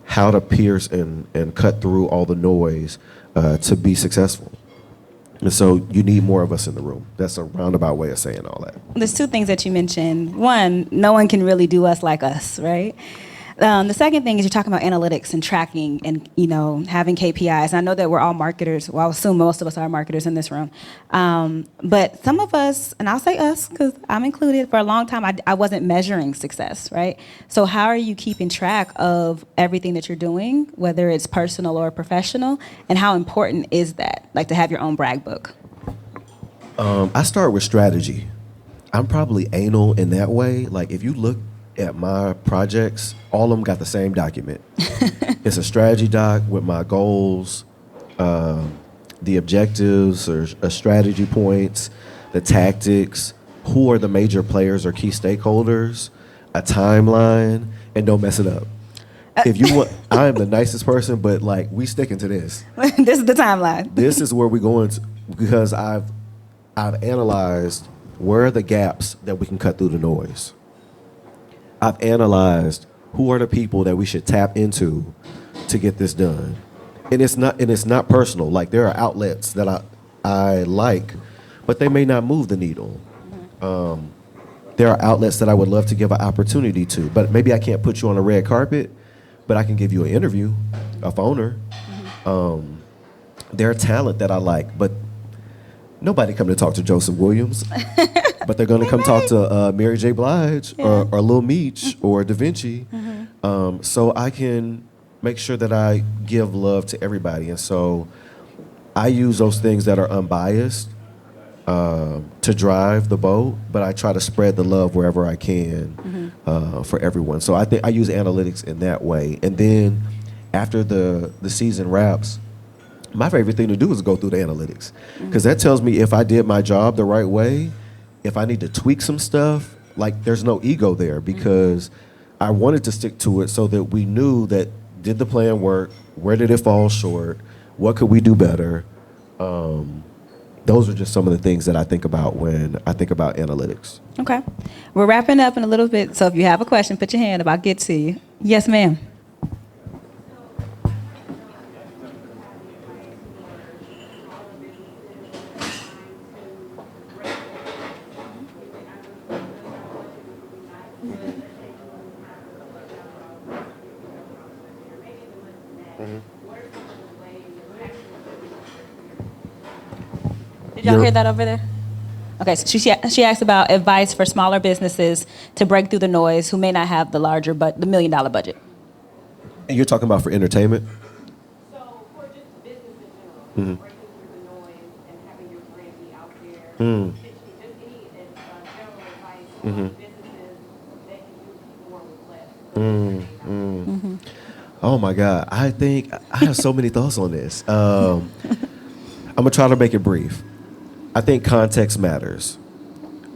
how to pierce and cut through all the noise to be successful. And so you need more of us in the room. That's a roundabout way of saying all that. There's two things that you mentioned. One, no one can really do us like us, right? The second thing is you're talking about analytics and tracking and, having KPIs. And I know that we're all marketers. Well, I assume most of us are marketers in this room. But some of us, and I'll say us because I'm included, for a long time I wasn't measuring success, right? So how are you keeping track of everything that you're doing, whether it's personal or professional, and how important is that, like to have your own brag book? I start with strategy. I'm probably anal in that way. Like if you look at my projects, all of them got the same document. It's a strategy doc with my goals, the objectives or strategy points, the tactics, who are the major players or key stakeholders, a timeline, and don't mess it up. If you want, I am the nicest person, but like we sticking to this. This is the timeline. This is where we're going to, because I've analyzed where are the gaps that we can cut through the noise. I've analyzed who are the people that we should tap into to get this done. And it's not personal. Like there are outlets that I like, but they may not move the needle. There are outlets that I would love to give an opportunity to, but maybe I can't put you on a red carpet, but I can give you an interview, a phoner. They're talent that I like, but nobody come to talk to Joseph Williams, but they're going to come talk to Mary J. Blige or Lil Meech or Da Vinci. So I can make sure that I give love to everybody. And so I use those things that are unbiased to drive the boat, but I try to spread the love wherever I can for everyone. So I think I use analytics in that way. And then after the season wraps, my favorite thing to do is go through the analytics, because that tells me if I did my job the right way, if I need to tweak some stuff. Like there's no ego there, because I wanted to stick to it so that we knew that did the plan work, where did it fall short, what could we do better. Those are just some of the things that I think about when I think about analytics. Okay. We're wrapping up in a little bit, so if you have a question, put your hand up. I'll get to you. Yes, ma'am. Did y'all hear that over there? Okay, so she asked about advice for smaller businesses to break through the noise who may not have the larger, but the $1 million budget. And you're talking about for entertainment? So for just business in general, breaking through the noise and having your brand be out there, just any general advice on businesses that can do more with less. Oh my God, I think I have so many thoughts on this. I'm gonna try to make it brief. I think context matters.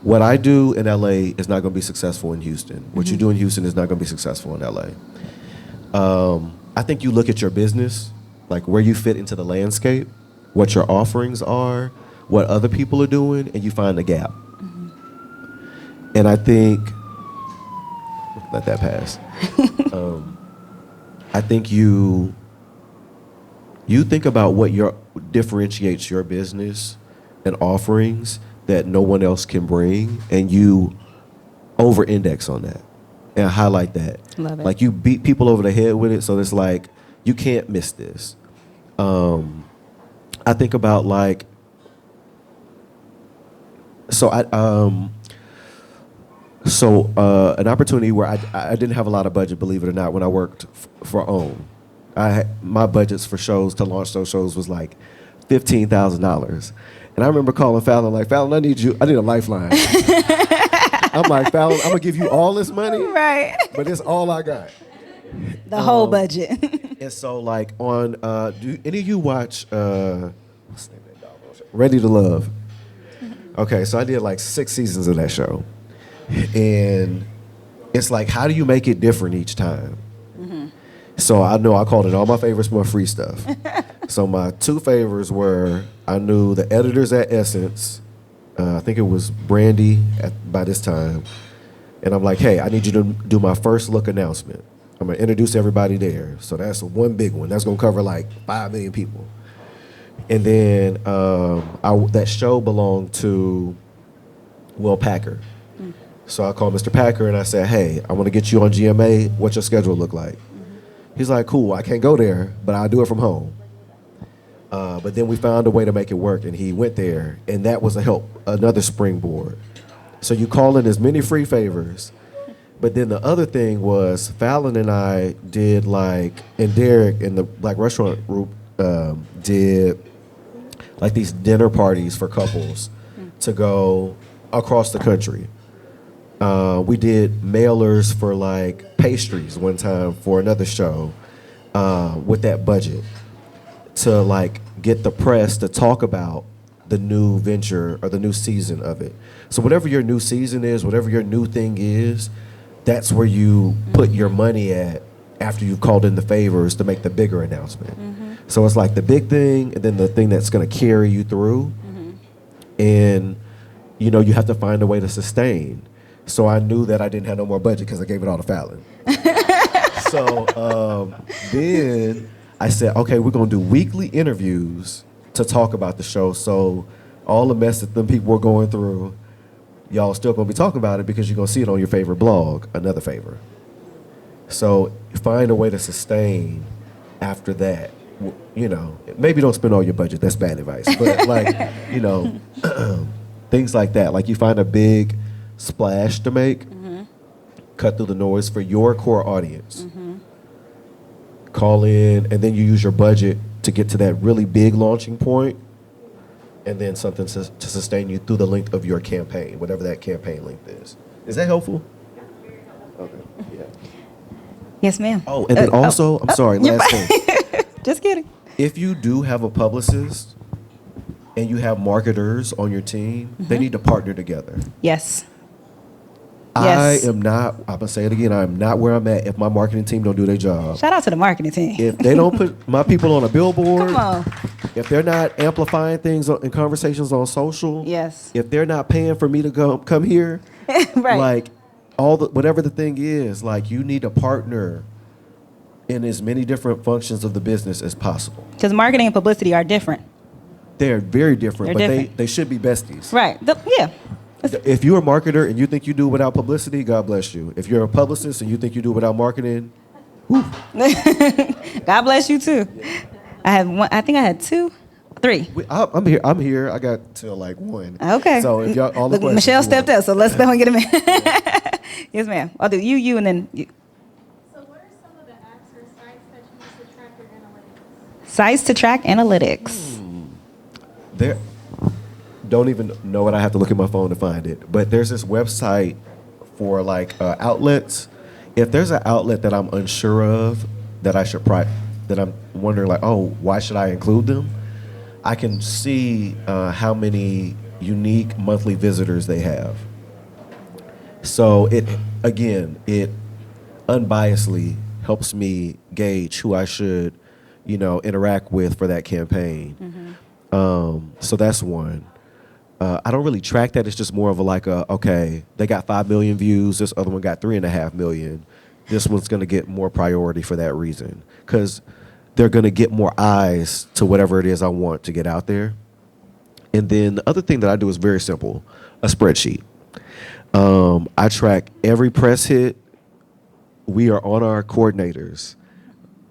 What I do in LA is not gonna be successful in Houston. What you do in Houston is not gonna be successful in LA. I think you look at your business, like where you fit into the landscape, what your offerings are, what other people are doing, and you find the gap. And I think, let that pass. I think you think about what differentiates your business and offerings that no one else can bring, and you over-index on that and highlight that. Love it. Like you beat people over the head with it, so it's like you can't miss this. I think about like, an opportunity where I didn't have a lot of budget, believe it or not, when I worked for OWN. My budgets for shows to launch those shows was like $15,000. And I remember calling Fallon, like, Fallon, I need a lifeline. I'm like, Fallon, I'm gonna give you all this money, Right. but it's all I got. The whole budget. And so like on, do any of you watch, what's the name of that dog? Ready to Love? Okay, so I did like 6 seasons of that show. And it's like, how do you make it different each time? So I know I called it all my favorites, my free stuff. So my 2 favorites were, I knew the editors at Essence, I think it was Brandy by this time. And I'm like, hey, I need you to do my first look announcement. I'm gonna introduce everybody there. So that's one big one. That's gonna cover like 5 million people. And then that show belonged to Will Packer. So I called Mr. Packer and I said, hey, I want to get you on GMA. What's your schedule look like? He's like, cool, I can't go there, but I'll do it from home. But then we found a way to make it work, and he went there, and that was another springboard. So you call in as many free favors. But then the other thing was Fallon and I did and Derek in the Black Restaurant Group did these dinner parties for couples to go across the country. We did mailers for pastries one time for another show with that budget to get the press to talk about the new venture or the new season of it. So whatever your new season is, whatever your new thing is, that's where you put your money at after you've called in the favors to make the bigger announcement. So it's the big thing and then the thing that's going to carry you through. And, you have to find a way to sustain. So I knew that I didn't have no more budget because I gave it all to Fallon. So then I said, okay, we're going to do weekly interviews to talk about the show. So all the mess that them people were going through, y'all still going to be talking about it because you're going to see it on your favorite blog, another favor. So find a way to sustain after that. Maybe don't spend all your budget. That's bad advice. But things like that. You find a big splash to make, cut through the noise for your core audience. Call in, and then you use your budget to get to that really big launching point, and then something to sustain you through the length of your campaign, whatever that campaign length is. Is that helpful? Okay, yeah. Yes, ma'am. Oh, and then also, I'm sorry, last thing. Just kidding. If you do have a publicist and you have marketers on your team, they need to partner together. Yes. I am not, I'm going to say it again, I am not where I'm at if my marketing team don't do their job. Shout out to the marketing team. If they don't put my people on a billboard, Come on. if they're not amplifying things in conversations on social, Yes. if they're not paying for me to come here, Right. whatever the thing is, you need to partner in as many different functions of the business as possible. Because marketing and publicity are different. They're very different, They're but different. they should be besties. Right. Yeah. If you're a marketer and you think you do it without publicity, God bless you. If you're a publicist and you think you do it without marketing, God bless you too. I have one. I think I had 2, 3. I'm here. I'm here. I got till 1. Okay. So if y'all all the Look, questions Michelle you stepped want. up, so let's go and get him in. Yes, ma'am. I'll do you, and then you. So what are some of the apps or sites that you use to track your analytics? Sites to track analytics. There, don't even know what I have to look at my phone to find it. But there's this website for outlets. If there's an outlet that I'm unsure of that that I'm wondering why should I include them? I can see how many unique monthly visitors they have. So it unbiasedly helps me gauge who I should, interact with for that campaign. So that's one. I don't really track that. It's just more of okay, they got 5 million views. This other one got 3.5 million. This one's going to get more priority for that reason because they're going to get more eyes to whatever it is I want to get out there. And then the other thing that I do is very simple, a spreadsheet. I track every press hit. We are on our coordinators.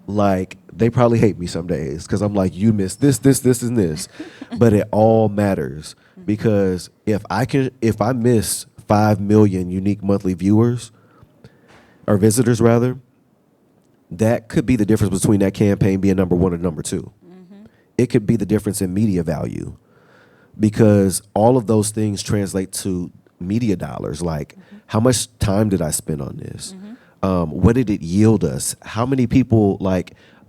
They probably hate me some days because I'm you missed this, and this. But it all matters because if I miss 5 million unique monthly viewers or visitors rather, that could be the difference between that campaign being number 1 or number 2. It could be the difference in media value because all of those things translate to media dollars. How much time did I spend on this? What did it yield us? How many people,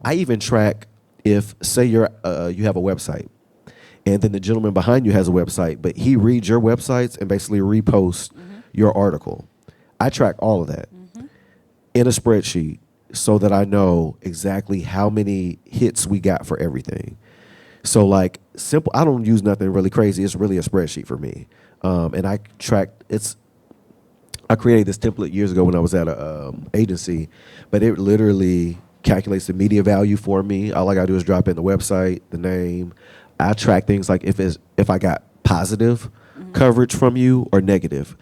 I even track if, say you have a website and then the gentleman behind you has a website, but he reads your websites and basically reposts your article. I track all of that in a spreadsheet so that I know exactly how many hits we got for everything. So simple, I don't use nothing really crazy. It's really a spreadsheet for me. And I created this template years ago when I was at a agency, but it literally calculates the media value for me. All I gotta do is drop in the website, the name. I track things if I got positive coverage from you or negative.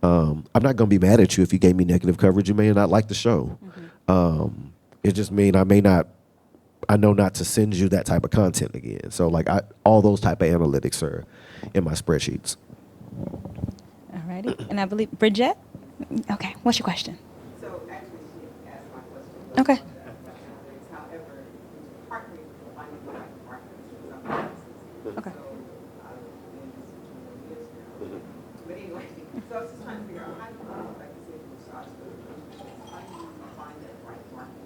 I'm not going to be mad at you if you gave me negative coverage. You may not like the show. It just mean I know not to send you that type of content again. So like all those type of analytics are in my spreadsheets. All righty. And I believe, Bridget? Okay, what's your question? So actually, she asked my question. Okay. However, partnering with finding the right partners is something else. Okay. But anyway, so I was just trying to figure out how do you, like you said, with Starz, how do you find that right partner?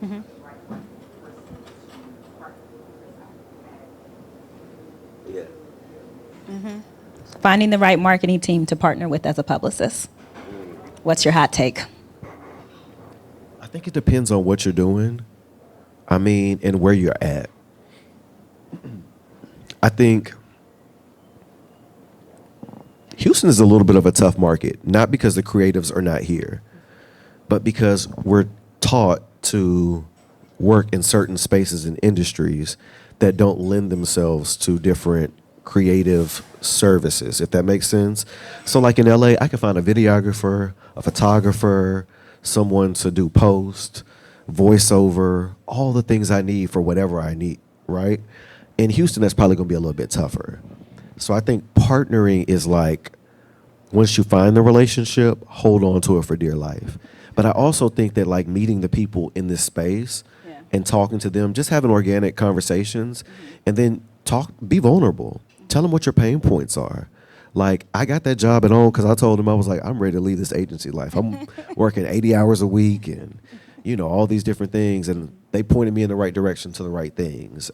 The right partner person to partner with. Finding the right marketing team to partner with as a publicist. What's your hot take? I think it depends on what you're doing. I mean, and where you're at. I think Houston is a little bit of a tough market, not because the creatives are not here, but because we're taught to work in certain spaces and industries that don't lend themselves to different creative services, if that makes sense. So like in LA, I can find a videographer, a photographer, someone to do post, voiceover, all the things I need for whatever I need, right? In Houston, that's probably going to be a little bit tougher. So I think partnering is like, once you find the relationship, hold on to it for dear life. But I also think that like meeting the people in this space and talking to them, just having organic conversations, and then be vulnerable. Tell them what your pain points are. Like, I got that job at home because I told them, I was like, I'm ready to leave this agency life. I'm working 80 hours a week and, you know, all these different things. And they pointed me in the right direction to the right things.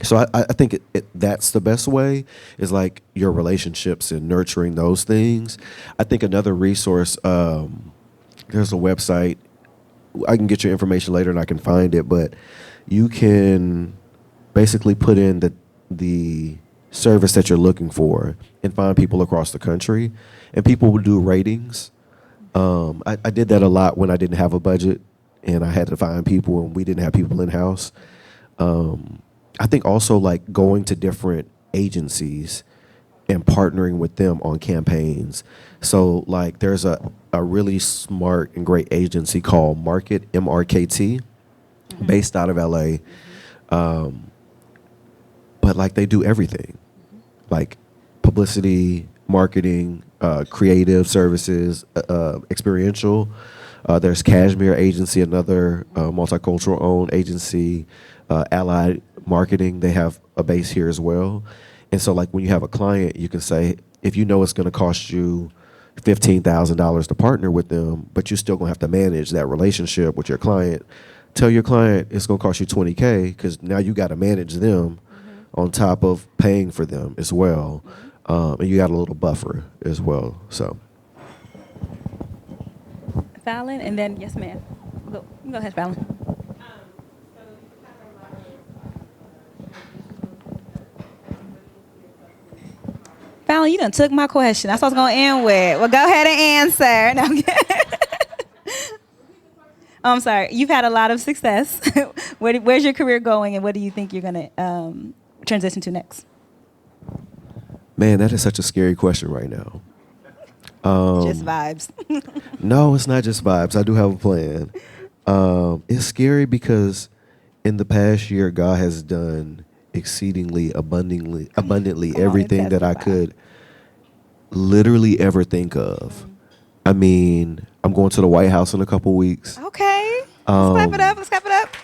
So I think that's the best way, is like your relationships and nurturing those things. I think another resource, there's a website. I can get your information later and I can find it, but you can basically put in the service that you're looking for and find people across the country, and people will do ratings. I did that a lot when I didn't have a budget and I had to find people and we didn't have people in-house. I think also like going to different agencies and partnering with them on campaigns. So like there's a really smart and great agency called Market, MRKT, based out of LA. But like they do everything, like publicity, marketing, creative services, experiential. There's Cashmere Agency, another multicultural owned agency, Allied Marketing. They have a base here as well. And so like when you have a client, you can say, if you know it's going to cost you $15,000 to partner with them, but you're still going to have to manage that relationship with your client, tell your client it's going to cost you $20K, because now you got to manage them on top of paying for them as well. And you got a little buffer as well. So, Fallon, and then, yes, ma'am. Go ahead, Fallon. Fallon, you done took my question. That's what I was going to end with. Well, go ahead and answer. No, I'm kidding. I'm sorry. You've had a lot of success. Where's your career going, and what do you think you're going to transition to next? Man, that is such a scary question right now. Just vibes. No, it's not just vibes. I do have a plan. It's scary because in the past year, God has done exceedingly abundantly everything that I could literally ever think of. I mean, I'm going to the White House in a couple weeks. Okay. Let's clap it up. Let's clap it up.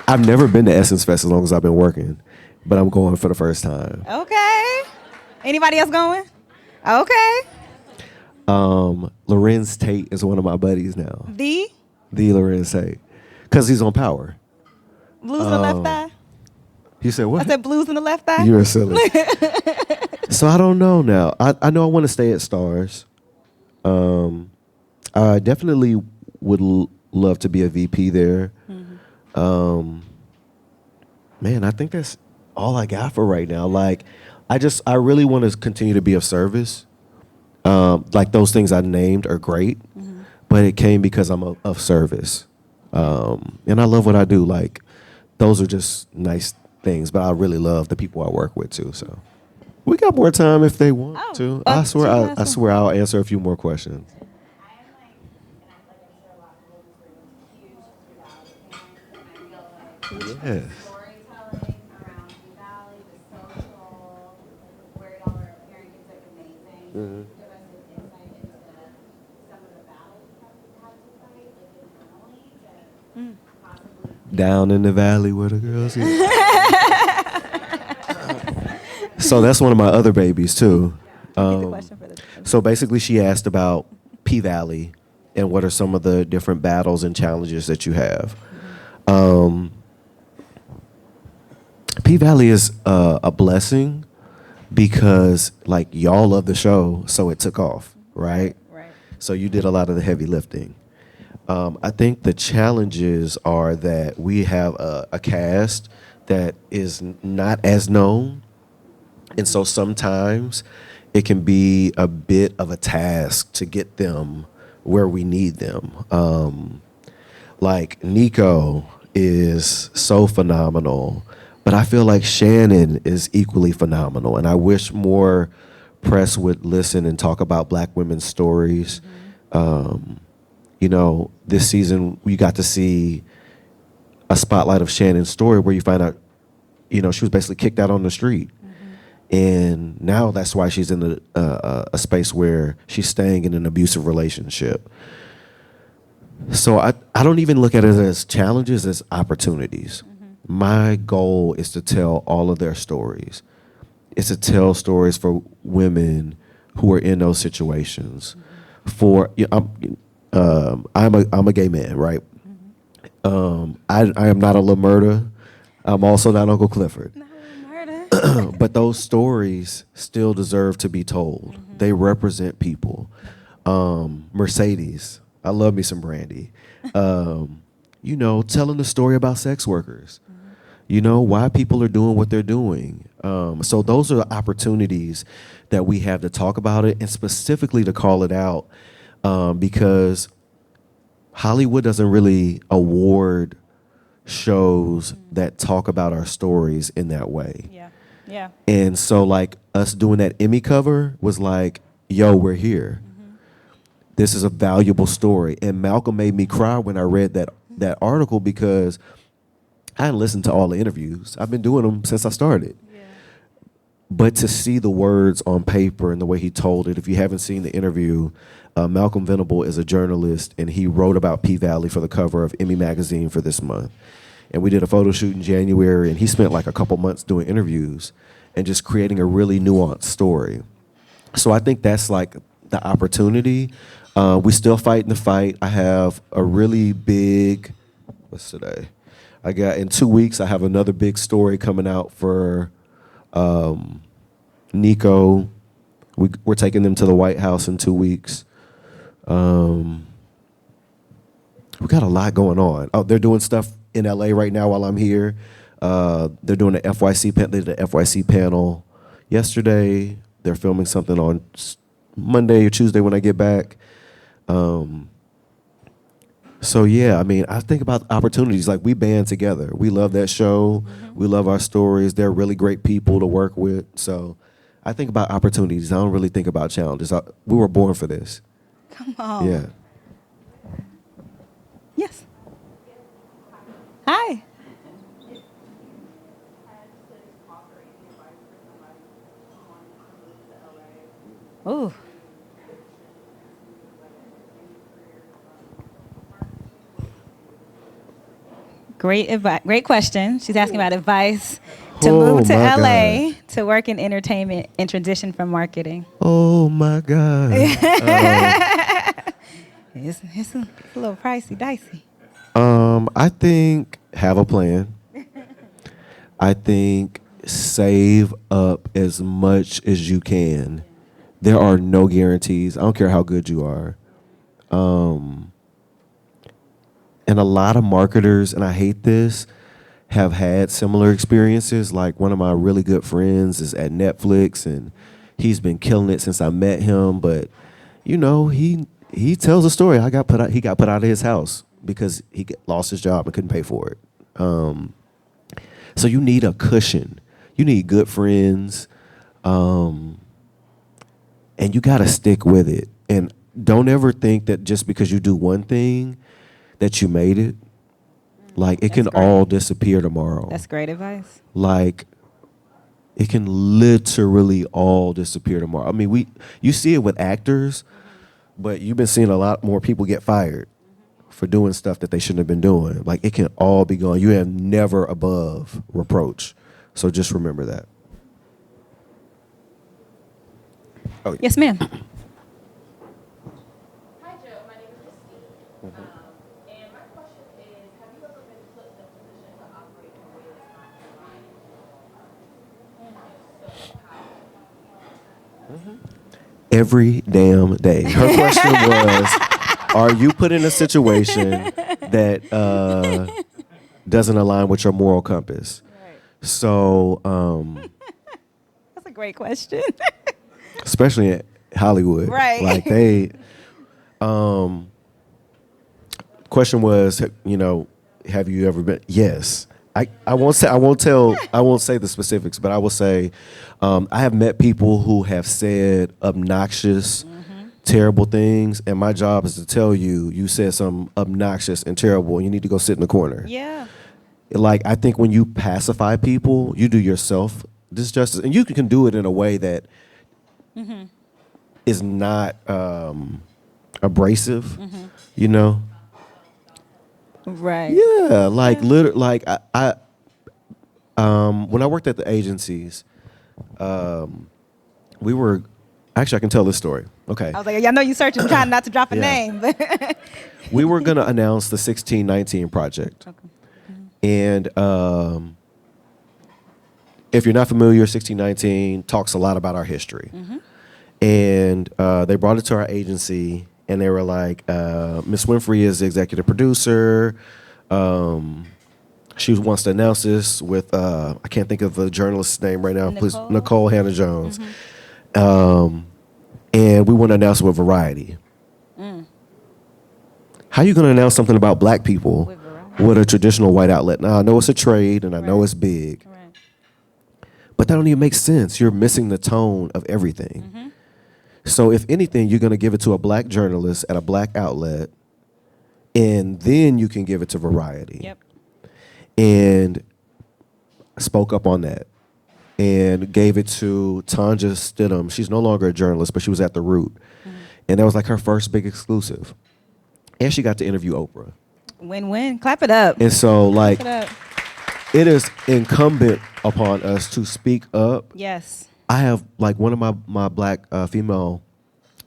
I've never been to Essence Fest as long as I've been working, but I'm going for the first time. Okay. Anybody else going? Okay. Lorenz Tate is one of my buddies now. The Lorenz Tate. Because he's on Power. blues in the left thigh? You said what? I said blues in the left thigh? You're silly. So I don't know now. I know I want to stay at Starz. I definitely would love to be a VP there. Man, I think that's all I got for right now. Like, I really want to continue to be of service. Like those things I named are great, but it came because I'm of service. And I love what I do. Like, those are just nice things, but I really love the people I work with too. So We got more time if they want Oh, to. well, I swear, she I has one. swear, I'll answer a few more questions. I am like, and I feel like I'm sure a lot of movies were huge throughout parents, and I feel like Yes. storytelling around the valley, the social, where y'all are appearing is like amazing. Mhm. Give us an insight into some of the battles you have to fight, like internally, to possibly. Down in the valley where the girls is. So that's one of my other babies too. Repeat the question for the. So basically, she asked about P Valley and what are some of the different battles and challenges that you have. P Valley is a blessing because like y'all love the show, so it took off, right? Right. So you did a lot of the heavy lifting. I think the challenges are that we have a cast that is not as known. And so sometimes it can be a bit of a task to get them where we need them. Like Nico is so phenomenal, but I feel like Shannon is equally phenomenal. And I wish more press would listen and talk about Black women's stories. You know, this season we got to see a spotlight of Shannon's story where you find out, you know, she was basically kicked out on the street. And now that's why she's in a space where she's staying in an abusive relationship. So I don't even look at it as challenges, as opportunities. My goal is to tell all of their stories. It's to tell stories for women who are in those situations. For I'm a gay man, right? I am not a Lamurda. I'm also not Uncle Clifford. But those stories still deserve to be told. They represent people. Mercedes, I love me some Brandy. You know, telling the story about sex workers. You know, why people are doing what they're doing. So those are the opportunities that we have to talk about it and specifically to call it out because Hollywood doesn't really award shows that talk about our stories in that way. Yeah. Yeah. And so like us doing that Emmy cover was like, yo, we're here. This is a valuable story. And Malcolm made me cry when I read that article because I hadn't listened to all the interviews. I've been doing them since I started. Yeah. But to see the words on paper and the way he told it, if you haven't seen the interview, Malcolm Venable is a journalist and he wrote about P Valley for the cover of Emmy magazine for this month. And we did a photo shoot in January and he spent like a couple months doing interviews and just creating a really nuanced story. So I think that's like the opportunity. We still fighting the fight. I have a really big, what's today? In 2 weeks, I have another big story coming out for Nico. We're taking them to the White House in 2 weeks. We got a lot going on. Oh, they're doing stuff in LA right now while I'm here. They're doing the FYC panel. They did the FYC panel yesterday. They're filming something on Monday or Tuesday when I get back. So yeah, I mean, I think about opportunities. Like we band together. We love that show. We love our stories. They're really great people to work with. So I think about opportunities. I don't really think about challenges. We were born for this. Come on. Yeah. Yes. Hi. Ooh. Great question. She's asking about advice to move to my LA God. to work in entertainment and transition from marketing. Oh my God. It's a little pricey, dicey. I think have a plan. I think save up as much as you can. There are no guarantees. I don't care how good you are. And a lot of marketers, and I hate this, have had similar experiences. Like one of my really good friends is at Netflix, and he's been killing it since I met him. But you know, he tells a story. He got put out of his house because he lost his job and couldn't pay for it. So you need a cushion. You need good friends. And you got to stick with it. And don't ever think that just because you do one thing that you made it. Like, it That's can great. all disappear tomorrow. That's great advice. Like, it can literally all disappear tomorrow. I mean, you see it with actors, but you've been seeing a lot more people get fired for doing stuff that they shouldn't have been doing. Like, it can all be gone. You have never above reproach. So just remember that. Oh, Yes, ma'am. Hi, Joe. My name is Christine. And my question is, have you ever been put in a position to operate in a way that's not aligned? every damn day. Her question was, are you put in a situation that doesn't align with your moral compass? Right. So, That's a great question. especially in Hollywood. Right. Like they, question was, have you ever been? Yes. I won't say the specifics, but I will say, I have met people who have said obnoxious, terrible things, and my job is to tell you said something obnoxious and terrible, and you need to go sit in the corner. Yeah. Like, I think when you pacify people, you do yourself disjustice, and you can do it in a way that is not abrasive, Right. Yeah, like like I when I worked at the agencies, we were actually I can tell this story. Okay, I was like, I know you searching, trying not to drop a Yeah. name, but we were gonna announce the 1619 project, and if you're not familiar, 1619 talks a lot about our history, and they brought it to our agency. And they were like, Miss Winfrey is the executive producer. She wants to announce this with, I can't think of the journalist's name right now. Please, Nicole Hannah-Jones. And we want to announce it with Variety. How are you going to announce something about black people with a traditional white outlet? Now, I know it's a trade and I know it's big. Right. But that don't even make sense. You're missing the tone of everything. So if anything, you're going to give it to a black journalist at a black outlet, and then you can give it to Variety. Yep. And spoke up on that and gave it to Tanja Stidham. She's no longer a journalist, but she was at The Root. And that was like her first big exclusive. And she got to interview Oprah. Win-win. Clap it up. And so, like, Clap it up. it is incumbent upon us to speak up. Yes. I have like one of my black female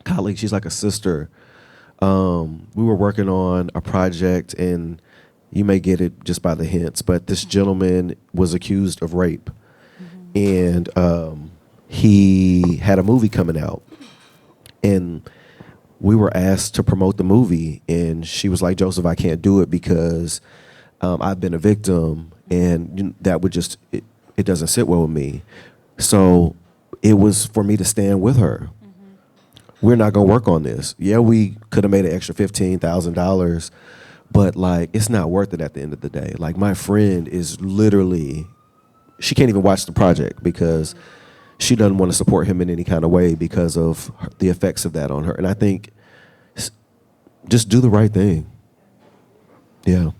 colleagues. She's like a sister. We were working on a project, and you may get it just by the hints, but this gentleman was accused of rape, and he had a movie coming out, and we were asked to promote the movie, and she was like, Joseph, I can't do it because I've been a victim, and that would just it doesn't sit well with me. So it was for me to stand with her. We're not gonna work on this. Yeah, we could have made an extra $15,000, but like, it's not worth it at the end of the day. Like, my friend is literally, she can't even watch the project because she doesn't want to support him in any kind of way because of the effects of that on her. And I think just do the right thing. Yeah.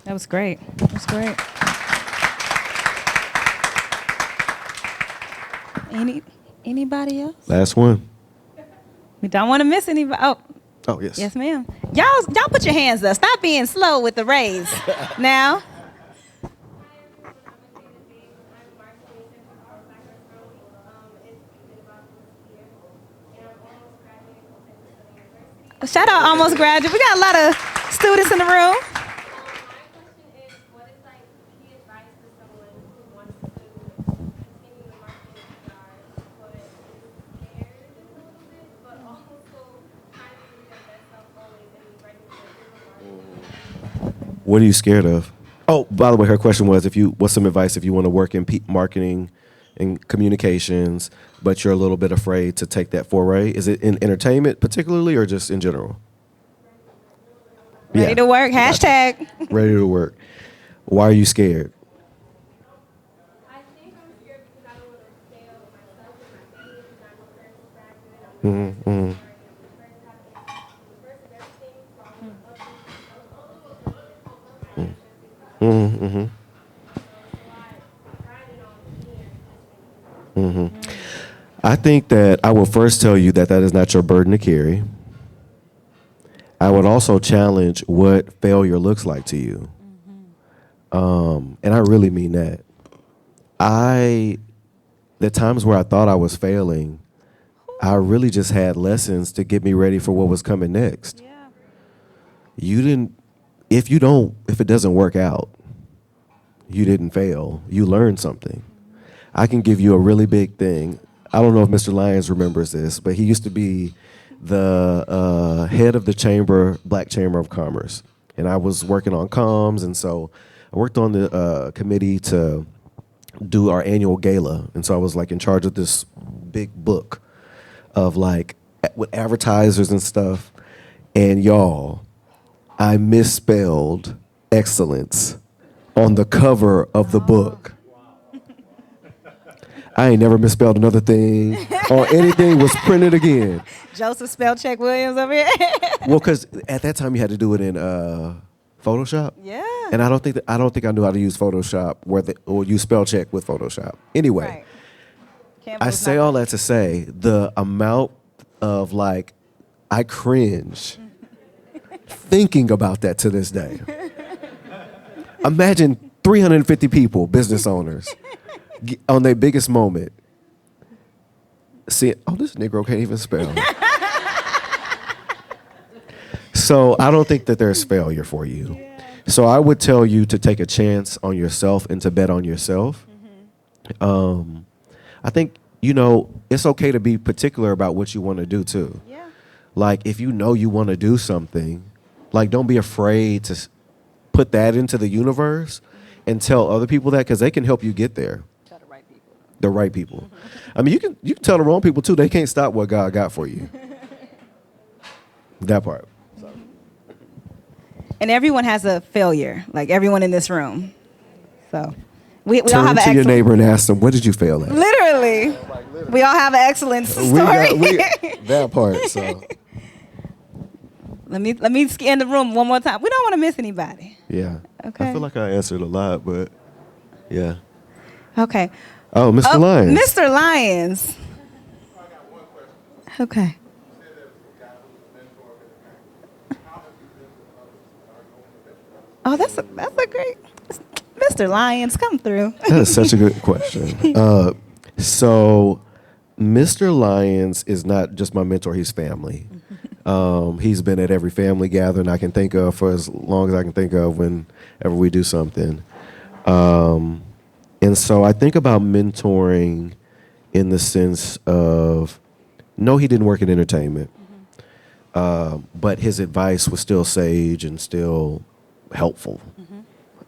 That was great. That was great. Anybody else? Last one. We don't want to miss anybody. Oh, yes. Yes, ma'am. Y'all put your hands up. Stop being slow with the raise. Now. Shout out almost graduate. We got a lot of students in the room. What are you scared of? Oh, by the way, her question was, what's some advice if you want to work in marketing and communications, but you're a little bit afraid to take that foray? Is it in entertainment particularly, or just in general? Ready to work. Hashtag. Ready to work. Why are you scared? I think I'm scared because I don't want to fail I think that I will first tell you that that is not your burden to carry. I would also challenge what failure looks like to you. And I really mean that. The times where I thought I was failing, I really just had lessons to get me ready for what was coming next. Yeah. If it doesn't work out, you didn't fail. You learned something. I can give you a really big thing. I don't know if Mr. Lyons remembers this, but he used to be the head of the Black Chamber of Commerce. And I was working on comms, and so I worked on the committee to do our annual gala. And so I was like in charge of this big book of like with advertisers and stuff. And y'all, I misspelled excellence on the cover of the book. I ain't never misspelled another thing or anything was printed again. Joseph Spellcheck Williams over here. Well, because at that time you had to do it in Photoshop. Yeah. And I don't think I knew how to use Photoshop or use spell check with Photoshop. Anyway, Right. I say all that to say the amount of like I cringe thinking about that to this day. Imagine 350 people, business owners, on their biggest moment. See, this Negro can't even spell. So I don't think that there's failure for you. Yeah. So I would tell you to take a chance on yourself and to bet on yourself. I think, it's okay to be particular about what you want to do too. Yeah. Like if you know you want to do something, like don't be afraid to put that into the universe and tell other people that because they can help you get there. Tell the right people. The right people. I mean, you can tell the wrong people too. They can't stop what God got for you. That part. And everyone has a failure, like everyone in this room. So we all Turn have to your neighbor and ask them, what did you fail at? Literally. We all have an excellent story. That part, so. Let me scan the room one more time. We don't want to miss anybody. Yeah. Okay. I feel like I answered a lot, but yeah. Okay. Oh, Mr. Lyons. Mr. Lyons. Okay. Oh, that's a great. Mr. Lyons, come through. That is such a good question. So, Mr. Lyons is not just my mentor; he's family. He's been at every family gathering I can think of for as long as I can think of whenever we do something. And so I think about mentoring in the sense of, no, he didn't work in entertainment, but his advice was still sage and still helpful.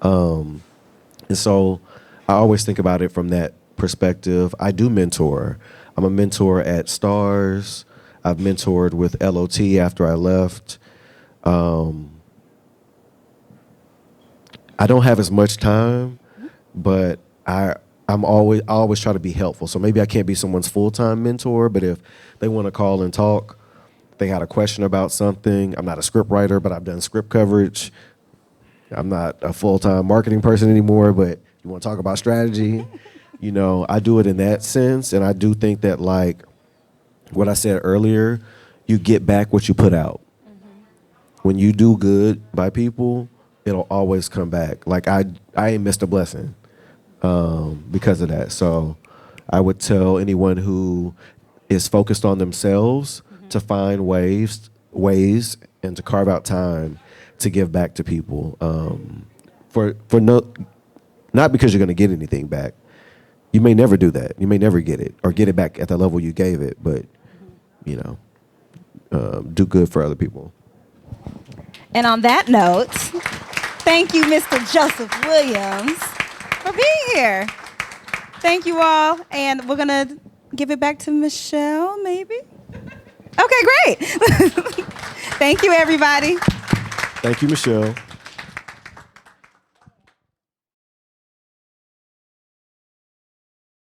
And so I always think about it from that perspective. I do mentor. I'm a mentor at Starz. I've mentored with LOT after I left. I don't have as much time, but I always try to be helpful. So maybe I can't be someone's full-time mentor, but if they want to call and talk, they got a question about something. I'm not a script writer, but I've done script coverage. I'm not a full-time marketing person anymore, but you want to talk about strategy, I do it in that sense. And I do think that, like what I said earlier, you get back what you put out. When you do good by people, it'll always come back. Like I ain't missed a blessing because of that. So I would tell anyone who is focused on themselves to find ways and to carve out time to give back to people. Not because you're going to get anything back. You may never do that. You may never get it or get it back at the level you gave it, but do good for other people. And on that note, thank you, Mr. Joseph Williams, for being here. Thank you all. And we're going to give it back to Michelle, maybe? Okay, great. Thank you, everybody. Thank you, Michelle.